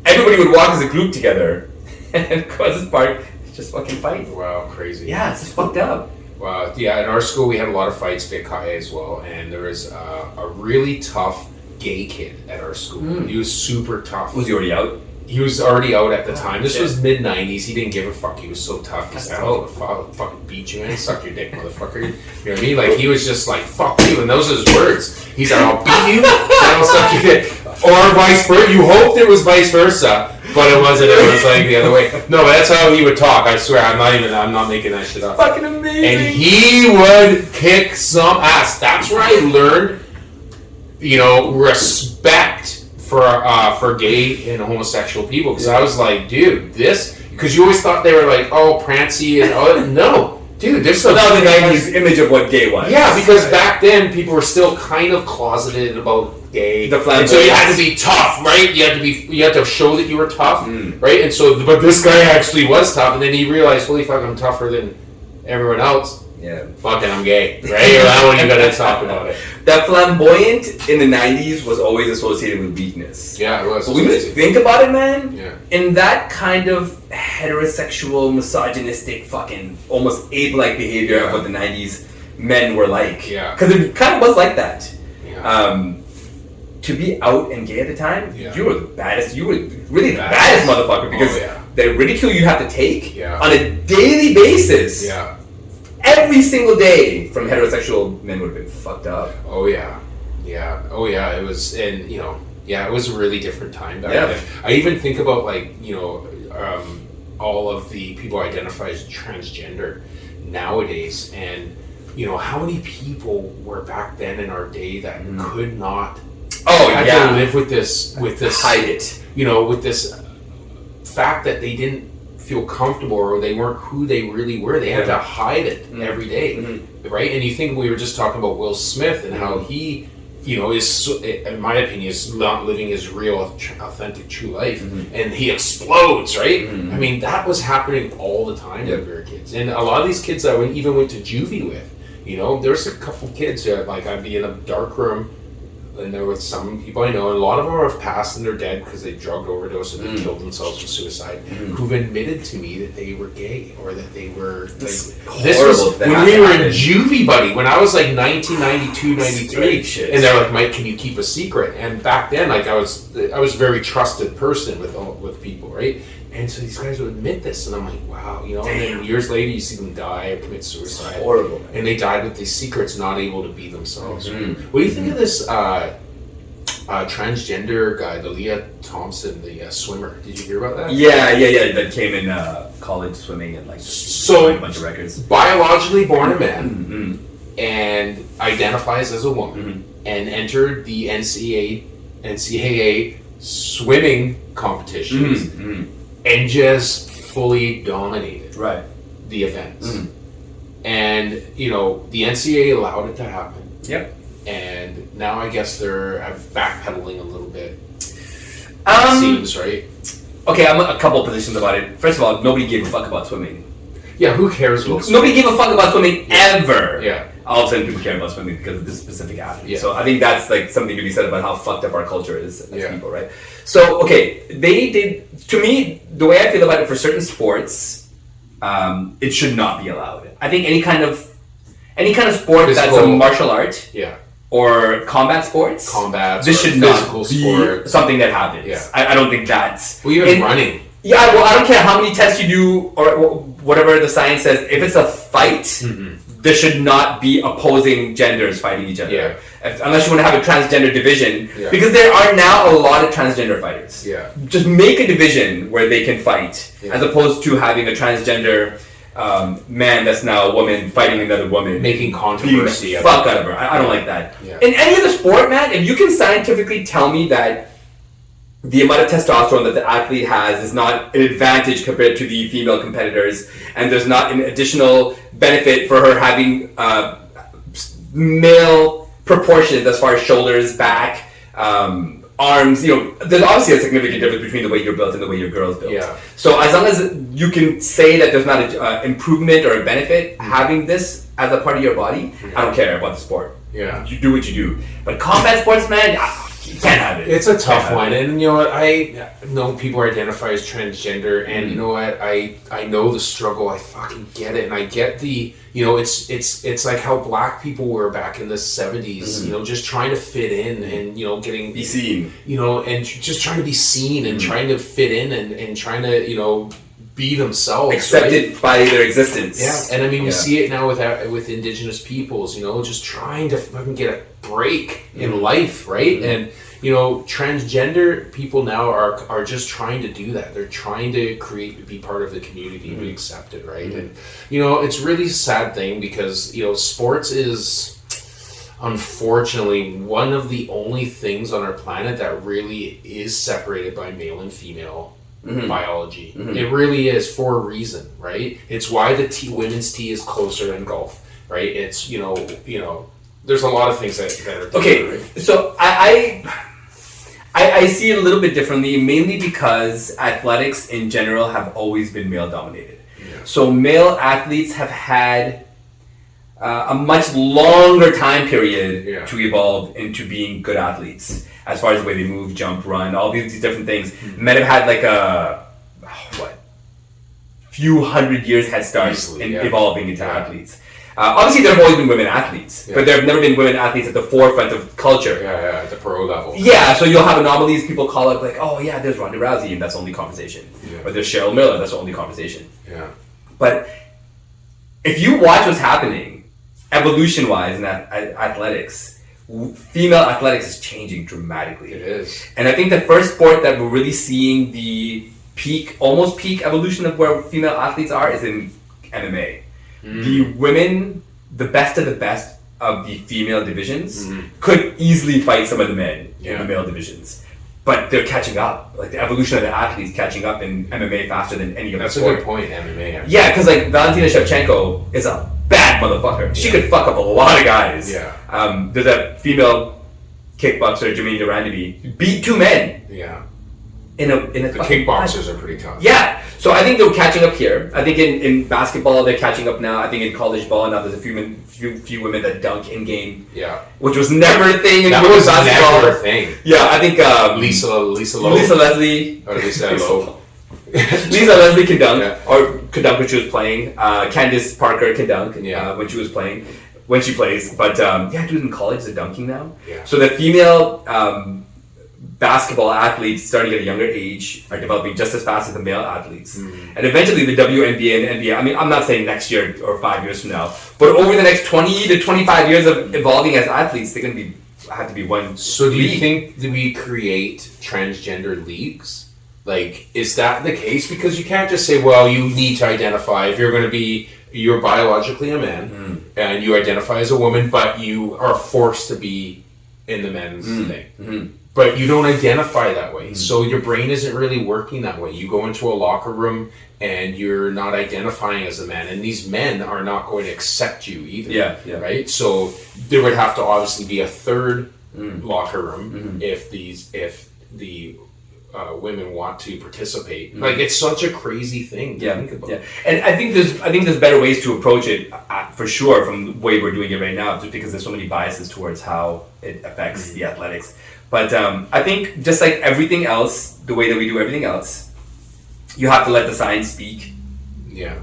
everybody would walk as a group together and across this park, just fucking fight. Wow, crazy. Yeah, it's just fucked up. Wow. Yeah, in our school we had a lot of fights, Vic High as well, and there was a really tough gay kid at our school. He was super tough. Was he already out? He was already out at the time. This shit. was mid-90s. He didn't give a fuck. He was so tough. He's That's like, dope. I'll fucking beat you, man. Suck your dick, motherfucker. You know what I mean? Like, he was just like, fuck you. And those are his words. He's like, I'll beat you, and I'll suck your dick. Or vice versa. You hoped it was vice versa, but it wasn't. It was like the other way. No, but that's how he would talk. I swear. I'm not making that shit up. Fucking amazing. And he would kick some ass. That's where I learned, respect for gay and homosexual people, because I was like, dude, because you always thought they were like, oh, prancy and no, dude, there's some. That was the 90s image of what gay was. Yeah, because back then people were still kind of closeted about gay, and so you had to be tough, right? You had to show that you were tough, right? And so, but this guy actually was tough, and then he realized, holy fuck, I'm tougher than everyone else. Yeah. Fucking, I'm gay, right? That one you gotta talk about it. That flamboyant in the 90s was always associated with weakness. Yeah, it was. But when you think about it, man, Yeah. in that kind of heterosexual, misogynistic, fucking almost ape-like behavior of what the 90s men were like. Yeah. Because it kind of was like that. Yeah. To be out and gay at the time, Yeah. you were the baddest. You were really the baddest motherfucker, because the ridicule you have to take on a daily basis. Yeah. Every single day from heterosexual men would have been fucked up. Oh yeah. It was, and it was a really different time back then. I even think about all of the people identify as transgender nowadays, and how many people were back then in our day that could not. Had to live with this hide it. With this fact that they didn't feel comfortable, or they weren't who they really were. They had to hide it every day, right? And you think, we were just talking about Will Smith and how he, is, in my opinion, is not living his real, authentic, true life, and he explodes, right? I mean, that was happening all the time when we were kids, and a lot of these kids that I even went to juvie with, there's a couple kids that, like, I'd be in a dark room. And there were some people I know, and a lot of them have passed and they're dead because they drugged overdose and they killed themselves with suicide, who've admitted to me that they were gay, or that they were. This was when we were in juvie, buddy, when I was like 1992, 93, and they're like, Mike, can you keep a secret? And back then, like, I was a very trusted person with people, right? And so these guys would admit this, and I'm like, wow, and then years later you see them die or commit suicide. It's horrible, man. And they died with these secrets, not able to be themselves. What do you think of this transgender guy, the Leah Thompson, the swimmer? Did you hear about that? Yeah. That came in college swimming and like a bunch of records. Biologically born a man and identifies as a woman and entered the NCAA swimming competitions. And just fully dominated the events. And, the NCAA allowed it to happen. Yep. And now I guess they're backpedaling a little bit. It seems, right? Okay, I'm a couple of positions about it. First of all, nobody gave a fuck about swimming. Yeah, who cares about swimming? Nobody gave a fuck about swimming ever. Yeah. All of a sudden people care about swimming because of this specific athlete. Yeah. So I think that's like something to be said about how fucked up our culture is as people, right? So, okay, they did, to me, the way I feel about it for certain sports, it should not be allowed. I think any kind of sport that's a martial art or combat sports, this should not be something that happens. Yeah. I don't think that's... Well, even running. Yeah, well, I don't care how many tests you do or whatever the science says. If it's a fight, there should not be opposing genders fighting each other. Yeah. Unless you want to have a transgender division. Yeah. Because there are now a lot of transgender fighters. Yeah. Just make a division where they can fight, as opposed to having a transgender man that's now a woman fighting another woman. Making controversy. Fuck out of her. I don't like that. Yeah. In any other sport, man, if you can scientifically tell me that the amount of testosterone that the athlete has is not an advantage compared to the female competitors, and there's not an additional benefit for her having male proportions as far as shoulders, back, arms. There's obviously a significant difference between the way you're built and the way your girl's built. Yeah. So as long as you can say that there's not an improvement or a benefit having this as a part of your body, I don't care about the sport. Yeah. You do what you do. But combat sports, man, you can't have it. It's a tough one, and you know what? I know people identify as transgender, and you know what? I know the struggle. I fucking get it, and I get the it's like how black people were back in the 70s. Just trying to fit in and getting be seen. And just trying to be seen and trying to fit in and trying to be themselves, accepted by their existence. Yeah, and I mean we see it now with indigenous peoples, just trying to fucking get a break in life, right? And transgender people now are just trying to do that. They're trying to be part of the community, be accepted, right? And it's really a sad thing because sports is unfortunately one of the only things on our planet that really is separated by male and female biology. It really is, for a reason, right? It's why the women's T is closer than golf, right? It's there's a lot of things that are different, okay, right? So I see it a little bit differently, mainly because athletics in general have always been male dominated. So male athletes have had a much longer time period to evolve into being good athletes, as far as the way they move, jump, run, all these different things. Men have had like a few hundred years head start in evolving into athletes. Obviously, there have always been women athletes, but there have never been women athletes at the forefront of culture. At the pro level. Yeah, so you'll have anomalies. People call it like, oh yeah, there's Ronda Rousey, and that's the only conversation. Or there's Cheryl Miller, that's the only conversation. But if you watch what's happening, evolution-wise in athletics, female athletics is changing dramatically. It is. And I think the first sport that we're really seeing the almost peak evolution of where female athletes are is in MMA. The women, the best of the female divisions, could easily fight some of the men in the male divisions. But they're catching up. Like the evolution of the athletes catching up in MMA faster than any other sport. That's a good point, MMA. Actually. Yeah, because like Valentina Shevchenko is a bad motherfucker. She could fuck up a lot of guys. There's a female kickboxer, Jermaine Durandamy, beat 2 men. The kickboxers are pretty tough. Yeah, so I think they're catching up here. I think in basketball they're catching up now. I think in college ball now there's a few women that dunk in game. Which was never a thing in basketball. Never a thing. Yeah, I think Lisa Leslie. Or Lisa Lowe. Lisa Leslie can dunk, or could dunk when she was playing. Candace Parker can dunk when she was playing, when she plays. But dude, in college they're dunking now. So the female basketball athletes starting at a younger age are developing just as fast as the male athletes. And eventually the WNBA and NBA, I mean, I'm not saying next year or 5 years from now, but over the next 20 to 25 years of evolving as athletes, they're going to have to be one. So do you think that we create transgender leagues? Like, is that the case? Because you can't just say, well, you need to identify if you're biologically a man and you identify as a woman, but you are forced to be in the men's thing. But you don't identify that way. So your brain isn't really working that way. You go into a locker room and you're not identifying as a man. And these men are not going to accept you either. Right? So there would have to obviously be a third locker room if the women want to participate. Like, it's such a crazy thing to think about. And I think there's better ways to approach it for sure from the way we're doing it right now, just because there's so many biases towards how it affects the athletics. But I think just like everything else, the way that we do everything else, you have to let the science speak.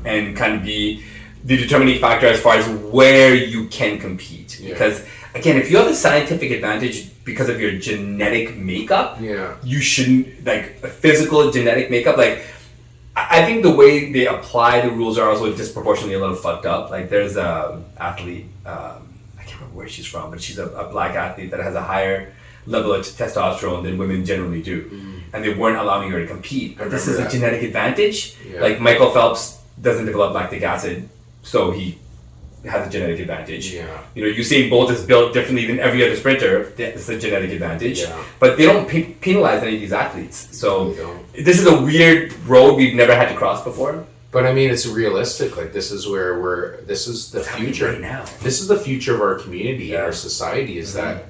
And kind of be the determining factor as far as where you can compete. Because again, if you have a scientific advantage because of your genetic makeup, you shouldn't, like a physical genetic makeup, like I think the way they apply the rules are also disproportionately a little fucked up. Like there's a athlete, I can't remember where she's from, but she's a black athlete that has a higher level of testosterone than women generally do. And they weren't allowing her to compete. But this is a genetic advantage. Like Michael Phelps doesn't develop lactic acid, so he has a genetic advantage. Usain Bolt is built differently than every other sprinter. It's a genetic advantage. But they don't penalize any of these athletes. So this is a weird road we've never had to cross before. But I mean, it's realistic. Like this is where this is the future right now. This is the future of our community and Yeah. our society. Is that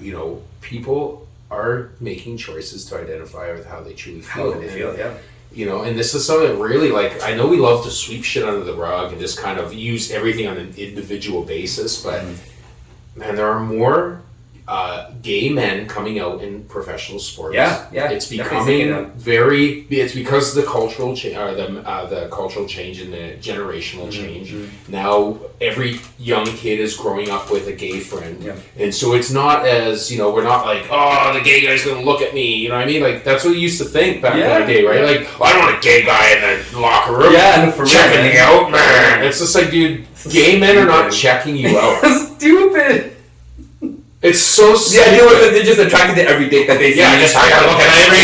people are making choices to identify with how they truly feel. How they feel, yeah. And this is something that really, like, I know we love to sweep shit under the rug and just kind of use everything on an individual basis, but man, there are more gay men coming out in professional sports. Yeah. It's becoming it's because of the cultural change, the cultural change and the generational change. Now every young kid is growing up with a gay friend, and so it's not as we're not like, oh, the gay guy's gonna look at me. You know what I mean? Like that's what you used to think back in the day, right? Like, I don't want a gay guy in the locker room. Checking me out, man. It's just like, dude, gay men are not checking you out. Stupid. It's so stupid. Yeah, they're just attracted to every dick that they see. Yeah, I gotta look at every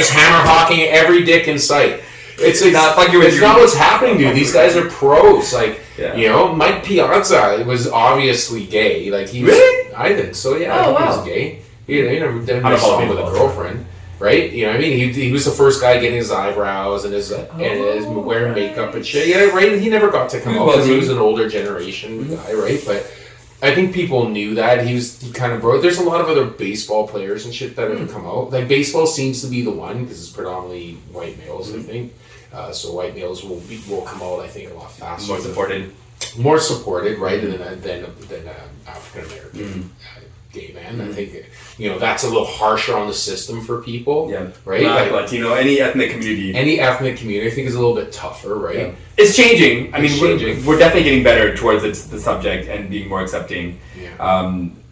hammer hawking every dick in sight. It's not what's happening, dude. These guys are pros. Like, Mike Piazza was obviously gay. Like, really? I think so. Yeah, oh, wow. He was gay. He never saw him with a girlfriend, right? You know what I mean? He was the first guy getting his eyebrows and his wearing makeup and shit. Yeah, right. He never got to come out because he was an older generation guy, right? But I think people knew that he kind of broke. There's a lot of other baseball players and shit that have come out. Like, baseball seems to be the one because it's predominantly white males, I think. So white males will come out, I think, a lot faster. More supported, right? Than African American gay man. I think that's a little harsher on the system for people. Yeah. Right. Like Latino, any ethnic community. I think is a little bit tougher, right? Yeah. It's changing. We're definitely getting better towards the subject and being more accepting. Yeah.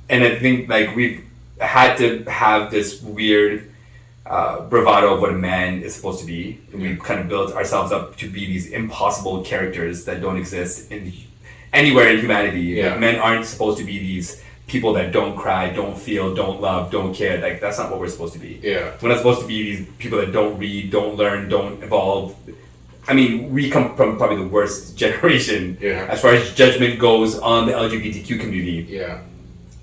And I think like we've had to have this weird bravado of what a man is supposed to be. And we've kind of built ourselves up to be these impossible characters that don't exist anywhere in humanity. Yeah. Like, men aren't supposed to be these people that don't cry, don't feel, don't love, don't care. Like, that's not what we're supposed to be. Yeah. We're not supposed to be these people that don't read, don't learn, don't evolve. I mean, we come from probably the worst generation as far as judgment goes on the LGBTQ community. Yeah.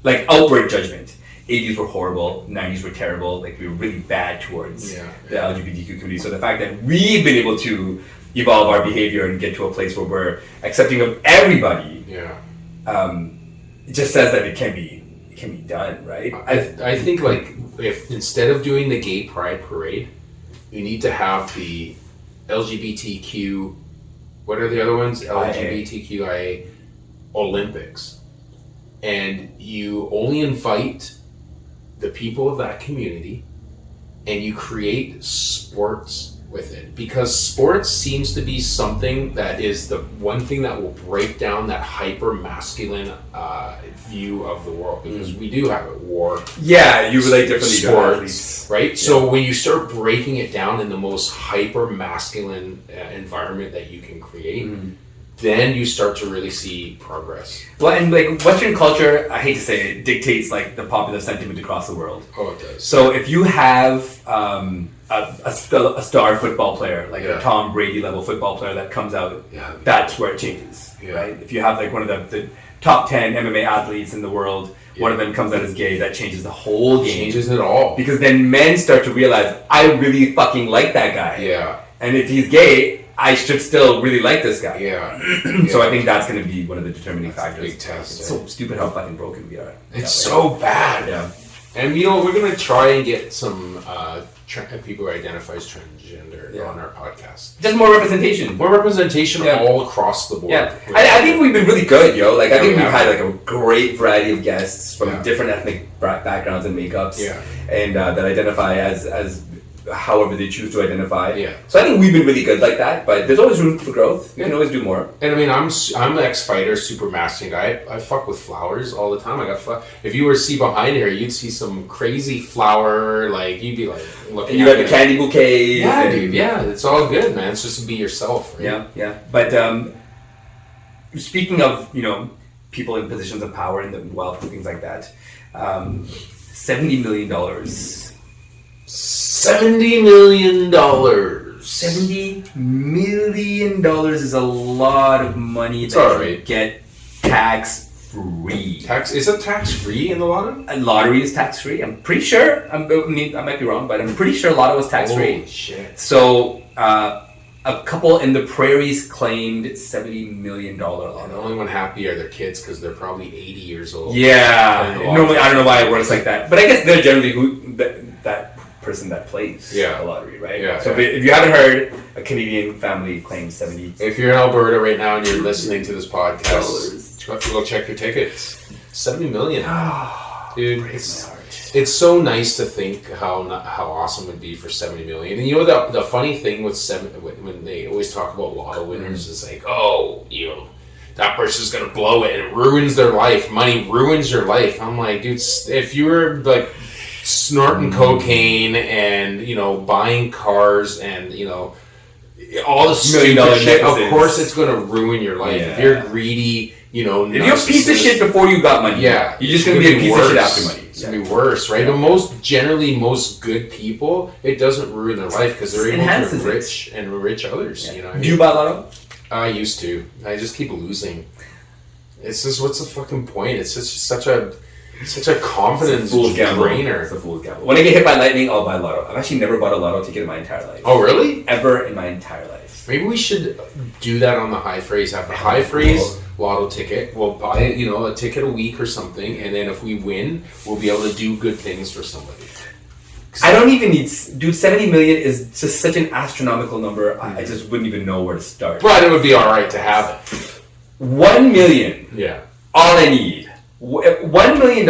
Like, outward judgment. 80s were horrible, 90s were terrible. Like, we were really bad towards the LGBTQ community. So the fact that we've been able to evolve our behavior and get to a place where we're accepting of everybody, it just says that it can be done, right? I think, like, if instead of doing the gay pride parade, you need to have the LGBTQ, what are the other ones? LGBTQIA Olympics. And you only invite the people of that community and you create sports with it, because sports seems to be something that is the one thing that will break down that hyper masculine view of the world, because we do have a war. Yeah, you relate differently to sports, right? Yeah. So when you start breaking it down in the most hyper masculine environment that you can create, then you start to really see progress. Well, and like Western culture, I hate to say it, dictates like the popular sentiment across the world. Oh, it does. So if you have a star football player, like a Tom Brady level football player that comes out, that's where it changes, right? If you have like one of the top 10 MMA athletes in the world, one of them comes out as gay, that changes the whole game. Changes it all. Because then men start to realize, I really fucking like that guy. Yeah. And if he's gay, I should still really like this guy. Yeah. So I think that's going to be one of the determining factors. Big test. It's so stupid how fucking broken we are. It's so bad. Yeah. And we're going to try and get some people who identify as transgender on our podcast. Just more representation. More representation all across the board. Yeah. I think we've been really good, yo. Like, I think we've had like a great variety of guests from different ethnic backgrounds and makeups. Yeah. And that identify as however they choose to identify. Yeah. So I think we've been really good like that, but there's always room for growth. You can always do more. And I mean, I'm an ex-fighter, super masculine guy. I fuck with flowers all the time. If you were to see behind here, you'd see some crazy flower, like, you'd be like looking and you got the candy bouquet. Yeah, dude. Yeah, it's all good, man. It's just to be yourself, right? Yeah, yeah. But speaking of, people in positions of power and wealth and things like that, $70 million. $70 million. $70 million is a lot of money that you get tax-free. Is it tax-free in the lottery? A lottery is tax-free. I'm pretty sure. I might be wrong, but I'm pretty sure lotto is tax-free. Holy shit. So a couple in the prairies claimed $70 million lotto. And the only one happy are their kids because they're probably 80 years old. Yeah. Normally, I don't know why it works like that. But I guess they're generally that person that plays the lottery, right? Yeah. So if you haven't heard, a Canadian family claims 70. If you're in Alberta right now and you're listening to this podcast, go check your tickets. 70 million. Dude, it's so nice to think how awesome it would be for 70 million. And you know the funny thing with when they always talk about lotto winners is like, oh, you know, that person's gonna blow it and it ruins their life. Money ruins your life. I'm like, dude, if you were like snorting cocaine and, you know, buying cars and, you know, all the stupid shit, of course it's gonna ruin your life. If you're greedy, you know, if you're a piece of shit before you got money, you're just gonna be a piece of shit after money. It's gonna be worse, right? But most good people, it doesn't ruin their life because they're able to enrich others. You know, do you buy lotto? I used to. I just keep losing. It's just, what's the fucking point? It's just such a confidence drainer. It's a fool's gamble. When I get hit by lightning, I'll buy lotto. I've actually never bought a lotto ticket in my entire life. Oh, really? Ever in my entire life. Maybe we should do that on the High Phrase. Have the High Phrase lotto ticket. We'll buy, you know, a ticket a week or something, and then if we win, we'll be able to do good things for somebody. I don't even need... Dude, 70 million is just such an astronomical number. I just wouldn't even know where to start. But it would be alright to have it. 1 million. Yeah. All I need. $1 million,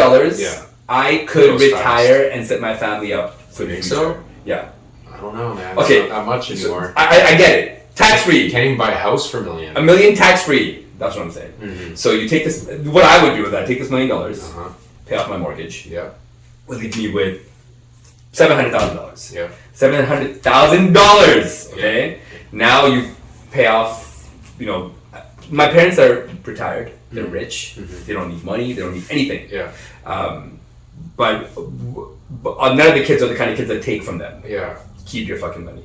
I could retire and set my family up for the future. So? Yeah. I don't know, man. Okay. It's not that much anymore. I get it. Tax-free. You can't even buy a house for $1 million. $1 million tax-free. That's what I'm saying. Mm-hmm. So you take this... What I would do is I'd take this $1 million, pay off my mortgage. Yeah. Would leave me with $700,000. Yeah. $700,000. Okay? Now you pay off, you know... My parents are retired. They're rich. They don't need money. They don't need anything. Yeah. But none of the kids are the kind of kids that take from them. Yeah. Keep your fucking money.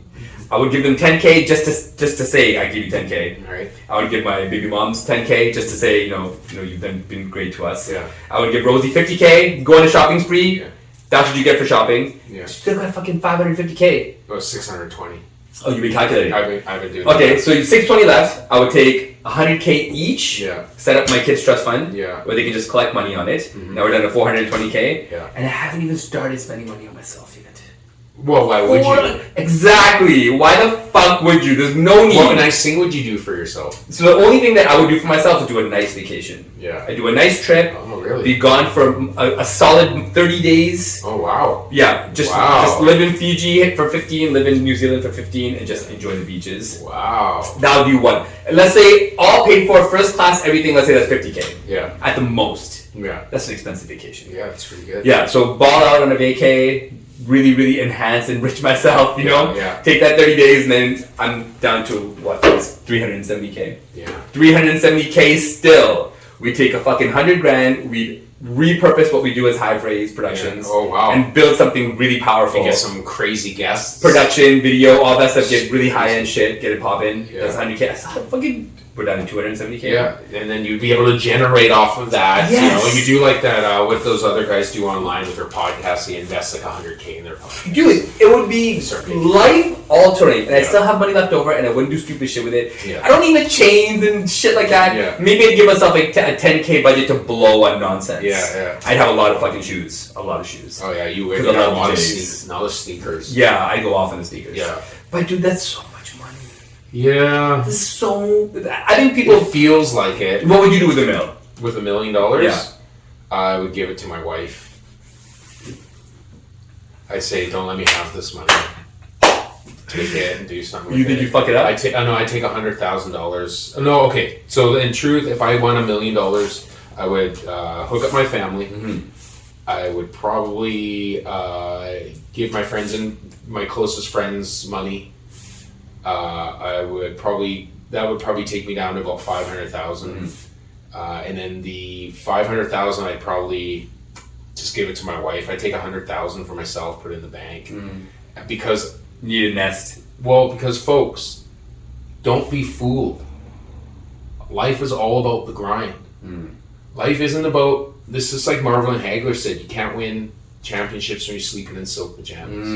I would give them $10K just to say I give you $10K. Right. I would give my baby moms $10K just to say, you know you've been great to us. Yeah. I would give Rosie $50K. Go on a shopping spree. Yeah. That's what you get for shopping. Yeah. Still got fucking $550K. Oh, 620. Oh, you've been calculating. I've been doing that. Okay, so you 620 left. I would take $100K each. Yeah. Set up my kids' trust fund. Yeah. Where they can just collect money on it. Now we're down to $420K. Yeah. And I haven't even started spending money on myself yet. Well, why would you? Exactly. Why the fuck would you? There's no need. What nice thing would you do for yourself? So the only thing that I would do for myself is do a nice vacation. Yeah. I do a nice trip. Oh, really? Be gone for a solid 30 days. Oh, wow. Yeah. Just live in Fiji for 15, live in New Zealand for 15, and just enjoy the beaches. Wow. That would be one. Let's say all paid for, first class, everything. Let's say that's $50K. Yeah. At the most. Yeah. That's an expensive vacation. Yeah, that's pretty good. Yeah. So ball out on a vacay. Really, really enhance, enrich myself, you know? Yeah. Take that 30 days and then I'm down to, what, $370K? Yeah. $370K still. We take a fucking $100,000, we repurpose what we do as High Phrase Productions. Yeah. Oh, wow. And build something really powerful. You get some crazy guests. Production, video, all that stuff, get really high-end shit, get it popping. Yeah. That's $100K. I saw fucking... We're down to $270K. Yeah, and then you'd be able to generate off of that. Yes. You know, you do like that, what those other guys do online with their podcast. They invest like $100K in their podcast. Dude, it would be life-altering, and I still have money left over, and I wouldn't do stupid shit with it. Yeah. I don't need the chains and shit like that. Yeah. Maybe I'd give myself like a $10K budget to blow on nonsense. Yeah. I'd have a lot of fucking shoes. A lot of shoes. Oh, yeah, you would. Because A lot of sneakers. Yeah, I go off on the sneakers. Yeah. But dude, that's so much money. Yeah. This is so... I think people... It feels like it. What would you do with $1 million? With $1 million? Yeah. I would give it to my wife. I'd say, don't let me have this money. Take it and do something with it. You think you fuck it up? I take $100,000. No, okay. So in truth, if I won $1 million, I would hook up my family. Mm-hmm. I would probably give my friends and my closest friends money. That would probably take me down to about 500,000, and then the 500,000 I'd probably just give it to my wife. I'd take 100,000 for myself, put it in the bank, because you need a nest. Well, because folks, don't be fooled. Life is all about the grind. Life isn't about this. Is like Marvin Hagler said: you can't win championships when you're sleeping in silk pajamas.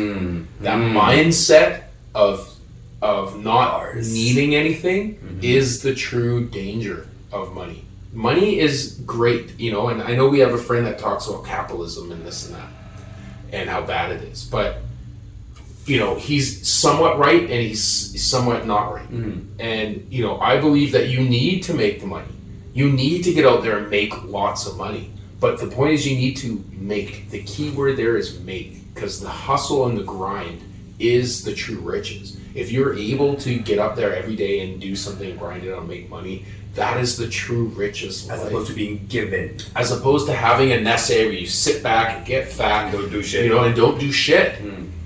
That mindset of of not needing anything is the true danger of money. Money is great, and I know we have a friend that talks about capitalism and this and that and how bad it is, but he's somewhat right and he's somewhat not right. And I believe that you need to make the money. You need to get out there and make lots of money. But the point is you need to make. The key word there is make, because the hustle and the grind is the true riches. If you're able to get up there every day and do something, grind it out and make money, that is the true riches as life. Opposed to being given. As opposed to having a nest egg where you sit back and get fat and don't do shit. And don't do shit.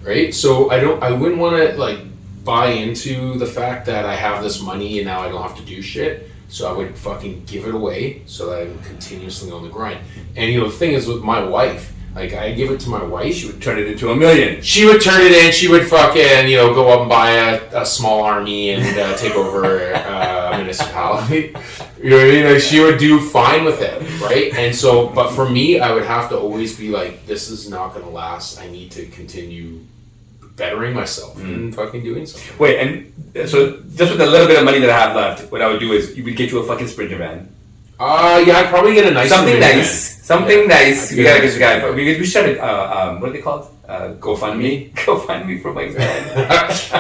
Right? So I wouldn't want to buy into the fact that I have this money and now I don't have to do shit. So I would fucking give it away so that I'm continuously on the grind. And the thing is with my wife, I give it to my wife. She would turn it into $1 million. She would turn it in. She would fucking, go up and buy a small army and take over a municipality. You know what I mean? She would do fine with it, right? And so, but for me, I would have to always be like, this is not going to last. I need to continue bettering myself and fucking doing something. Wait, and so just with the little bit of money that I have left, what I would do is you would get you a fucking Sprinter van. Yeah, I'd probably get a nice something nice. Van. Something nice. We gotta get this guy. We should what are they called? GoFundMe. GoFundMe for Mike's van.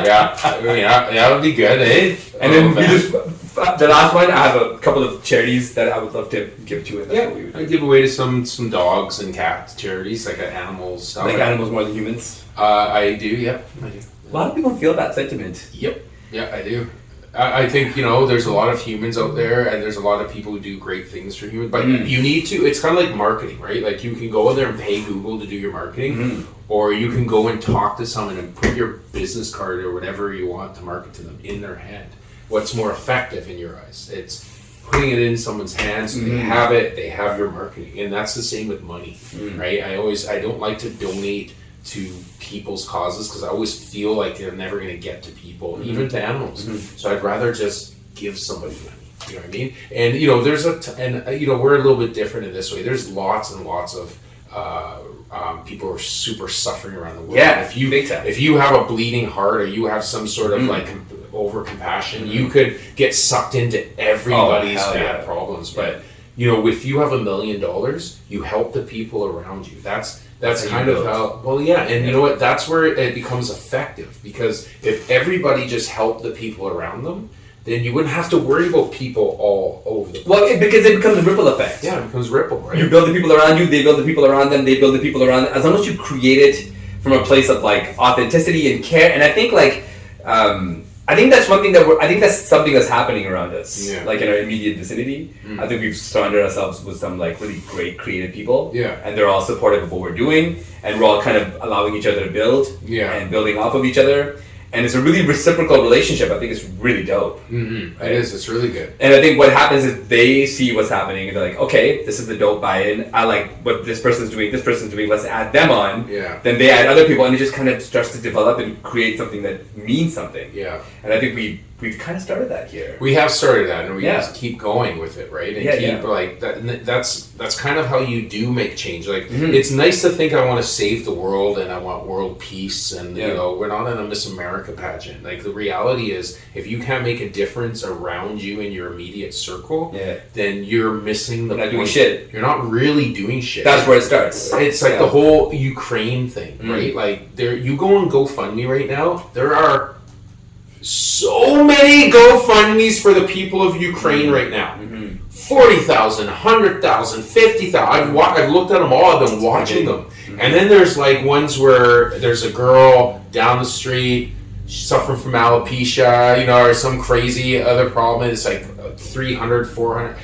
yeah, that would be good, eh? And then we just the last one. I have a couple of charities that I would love to give to. And that's what we would do. I give away to some dogs and cats charities, animals stuff. Like animals more than humans. I do. Yeah, I do. A lot of people feel that sentiment. Yep. Yeah, I do. I think, there's a lot of humans out there and there's a lot of people who do great things for humans, but you need to, it's kind of like marketing, right? Like you can go in there and pay Google to do your marketing, or you can go and talk to someone and put your business card or whatever you want to market to them in their head. What's more effective in your eyes? It's putting it in someone's hands, so they have it, they have your marketing. And that's the same with money, right? I don't like to donate to people's causes because I always feel like they're never going to get to people, even to animals. So I'd rather just give somebody money. You know what I mean? And there's we're a little bit different in this way. There's lots and lots of people who are super suffering around the world. Yeah, if you have a bleeding heart or you have some sort of over compassion, you could get sucked into everybody's bad problems. But if you have $1 million, you help the people around you. That's kind of how, and you know what, that's where it becomes effective, because if everybody just helped the people around them, then you wouldn't have to worry about people all over the place. Well, because it becomes a ripple effect. Yeah, it becomes ripple, right? You build the people around you, they build the people around them, they build the people around them. As long as you create it from a place of authenticity and care, and I think I think that's one thing I think that's something that's happening around us, in our immediate vicinity. I think we've surrounded ourselves with some really great creative people, and they're all supportive of what we're doing, and we're all kind of allowing each other to build, and building off of each other. And it's a really reciprocal relationship. I think it's really dope. Right? It is. It's really good. And I think what happens is they see what's happening and they're like, okay, this is the dope buy-in. I like what this person's doing, let's add them on. Yeah. Then they add other people and it just kind of starts to develop and create something that means something. Yeah. And I think we've kind of started that here. We have started that, and we just keep going with it, right? And that's kind of how you do make change. It's nice to think I want to save the world and I want world peace, and we're not in a Miss America pageant. The reality is, if you can't make a difference around you in your immediate circle, then you're missing the point. Doing shit. You're not really doing shit. That's where it starts. It's the whole Ukraine thing, right? You go on GoFundMe right now, there are so many GoFundMes for the people of Ukraine right now. 40,000, 100,000, 50,000. I've looked at them all. I've been watching them. And then there's ones where there's a girl down the street suffering from alopecia, or some crazy other problem. It's 300, 400.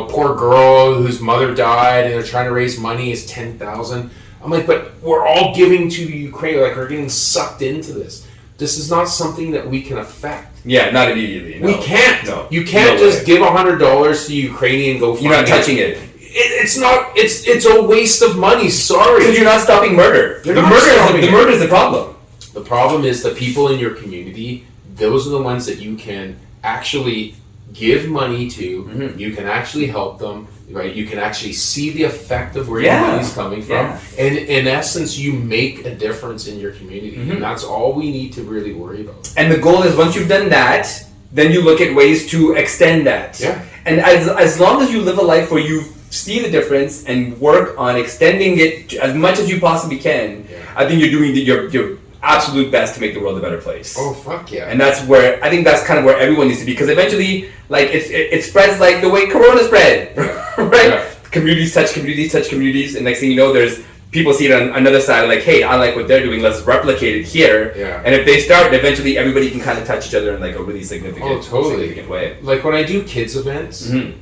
Poor girl whose mother died and they're trying to raise money is 10,000. I'm but we're all giving to Ukraine. We're getting sucked into this. This is not something that we can affect. Yeah, not immediately. No. We can't. No. You can't just give $100 to Ukrainian GoFundMe. You're not touching it. It's not. It's a waste of money. Sorry. Because you're not stopping murder. The murder is the problem. The problem is the people in your community. Those are the ones that you can actually give money to, Mm-hmm. you can actually help them, right? You can actually see the effect of where your Yeah. money's coming from. Yeah. And in essence, you make a difference in your community. Mm-hmm. And that's all we need to really worry about. And the goal is once you've done that, then you look at ways to extend that. Yeah. And as long as you live a life where you see the difference and work on extending it as much as you possibly can, I think you're doing your absolute best to make the world a better place. Oh, fuck yeah. And that's where, I think that's kind of where everyone needs to be, because eventually, like, it spreads like the way Corona spread, right? Yeah. Communities touch communities, and next thing you know, there's people see it on another side, like, hey, I like what they're doing, let's replicate it here. Yeah. And if they start, eventually everybody can kind of touch each other in like a really significant way. Like when I do kids events, Mm-hmm.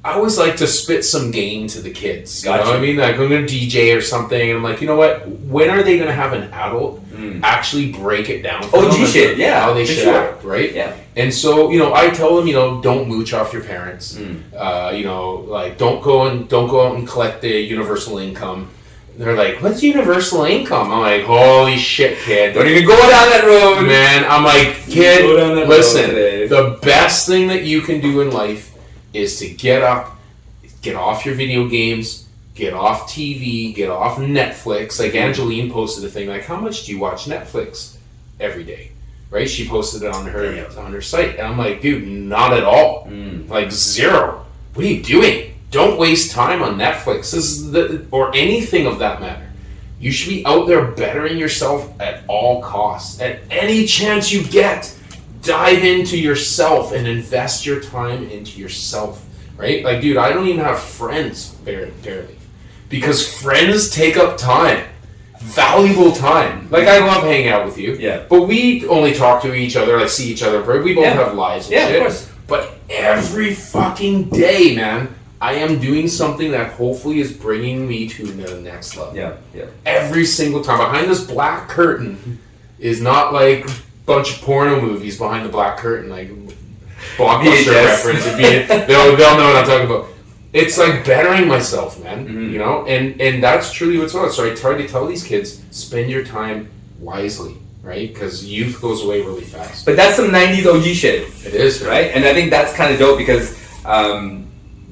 I always like to spit some game to the kids. You know Gotcha. what I mean? Like I'm going to DJ or something, and I'm like, you know what? When are they going to have an adult actually break it down for OG them shit, yeah, how they for should sure. act, right? Yeah. And so, you know, I tell them, you know, don't mooch off your parents. You know, like don't go out and collect the universal income. They're like, what's universal income? I'm like, holy shit, kid. Don't even go down that road. Man, I'm like, kid, Go down that listen, road today. the best thing that you can do in life is to get up, get off your video games, get off TV, get off Netflix. Like Angeline posted a thing like, how much do you watch Netflix every day? Right? She posted it on her site. And I'm like, dude, not at all. Like zero. What are you doing? Don't waste time on Netflix. Or anything of that matter. You should be out there bettering yourself at all costs. At any chance you get, dive into yourself and invest your time into yourself. Right? Like, dude, I don't even have friends, barely. Because friends take up time. Valuable time. Like, I love hanging out with you. Yeah. But we only talk to each other, like, see each other. We both have lives and shit. Of course. But every fucking day, man, I am doing something that hopefully is bringing me to the next level. Yeah. Every single time. Behind this black curtain is not like a bunch of porno movies behind the black curtain, like blockbuster VHS. reference. They'll know what I'm talking about. It's like bettering myself, man. You know, and that's truly what's on. So I try to tell these kids, spend your time wisely, right? Because youth goes away really fast. But that's some 90s OG shit. It is, man. Right? And I think that's kind of dope because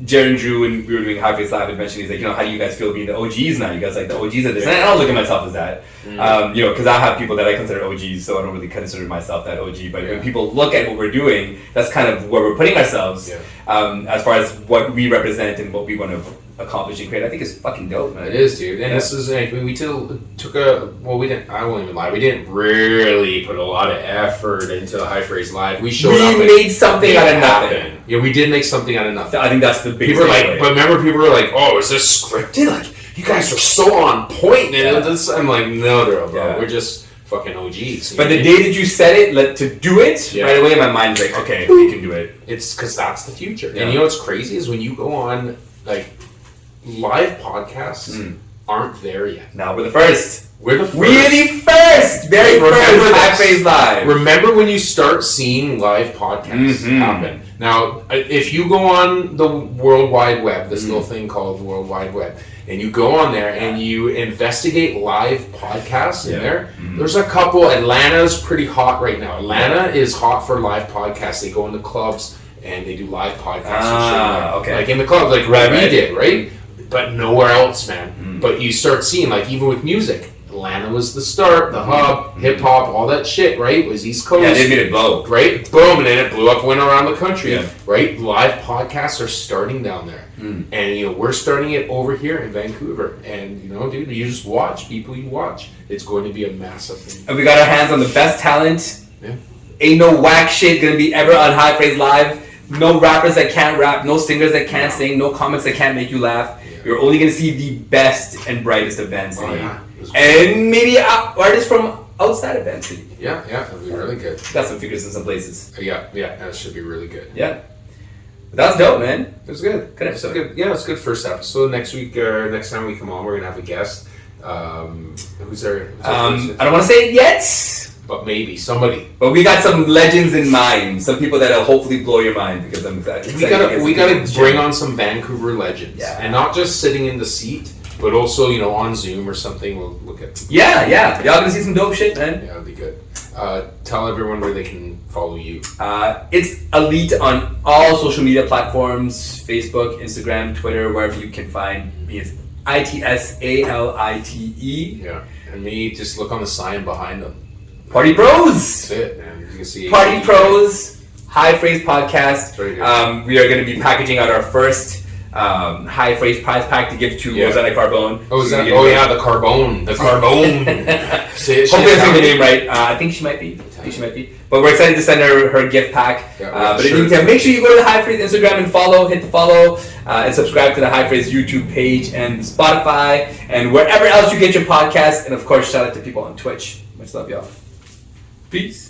Jared and Drew, when we were doing High Face Live, had mentioned, he's like, you know, how do you guys feel being the OGs now? You guys like the OGs of this? And I don't look at myself as that. You know, because I have people that I consider OGs, so I don't really consider myself that OG. But when people look at what we're doing, that's kind of where we're putting ourselves as far as what we represent and what we want to accomplish and create. I think it's fucking dope, man. It is, dude. And this is like, we took a, well, we didn't, I won't even lie, we didn't really put a lot of effort into the High Phrase Live. We showed up. We made something out of nothing. Yeah, we did make something out of nothing. I think that's the big People were like, but remember, people were like, oh, is this scripted? Like, you guys are so on point. And I'm like, no, bro. We're just fucking OGs. But the day that you said it, to do it, right away my mind's like, okay, we can do it. It's because that's the future. Yeah. And you know what's crazy is when you go on, like, live podcasts aren't there yet. Now we're the first. We're the first. We're the first! Very Remember first High this. Phrase Live. Remember when you start seeing live podcasts happen. Now, if you go on the World Wide Web, this little thing called the World Wide Web, and you go on there and you investigate live podcasts in there, there's a couple. Atlanta's pretty hot right now. Atlanta is hot for live podcasts. They go into clubs and they do live podcasts and shit. Like in the clubs, like we did, right? But nowhere else, man. But you start seeing, like, even with music, Atlanta was the start, the hub, hip-hop, all that shit, right? Was East Coast. Yeah, they made it blow. Right? Boom, and then it blew up, went around the country, Yeah. right? Live podcasts are starting down there. And, you know, we're starting it over here in Vancouver. And, you know, dude, you just watch people you watch. It's going to be a massive thing. And we got our hands on the best talent. Yeah. Ain't no whack shit gonna be ever on High Phrase Live. No rappers that can't rap, no singers that can't sing, no comics that can't make you laugh. You're only gonna see the best and brightest of Vancity. And maybe artists from outside of Vancity. Yeah, it'll be really good. Got some figures in some places. Yeah, that should be really good. Yeah. But that was dope, man. It was good. Good episode. Good. Yeah, it's a good first episode. Next week, or next time we come on, we're gonna have a guest. Who's our I don't want to say it yet, but maybe somebody. but we got some legends in mind. Some people that'll hopefully blow your mind because I'm excited. We gotta bring on some Vancouver legends, Yeah. and not just sitting in the seat, but also, you know, on Zoom or something. We'll look at. Yeah. Y'all gonna see some dope shit, man. Yeah, it'll be good. Tell everyone where they can follow you. It's Alite on all social media platforms: Facebook, Instagram, Twitter, wherever you can find me. It's ITSALITE. Yeah. And me, just look on the sign behind them. Party Bros! That's it, man. You can see Party Pros, High Phrase Podcast. Right here. We are going to be packaging out our first High Phrase prize pack to give to Rosanna Carbone. Oh, is that? Oh, yeah, the Carbone. The Carbone. Hopefully I'm saying the name right. I think she might be. But we're excited to send her gift pack. But in the meantime, make sure you go to the High Phrase Instagram and hit the follow, and subscribe to the High Phrase YouTube page and Spotify and wherever else you get your podcasts. And of course, shout out to people on Twitch. Much love, y'all. Peace.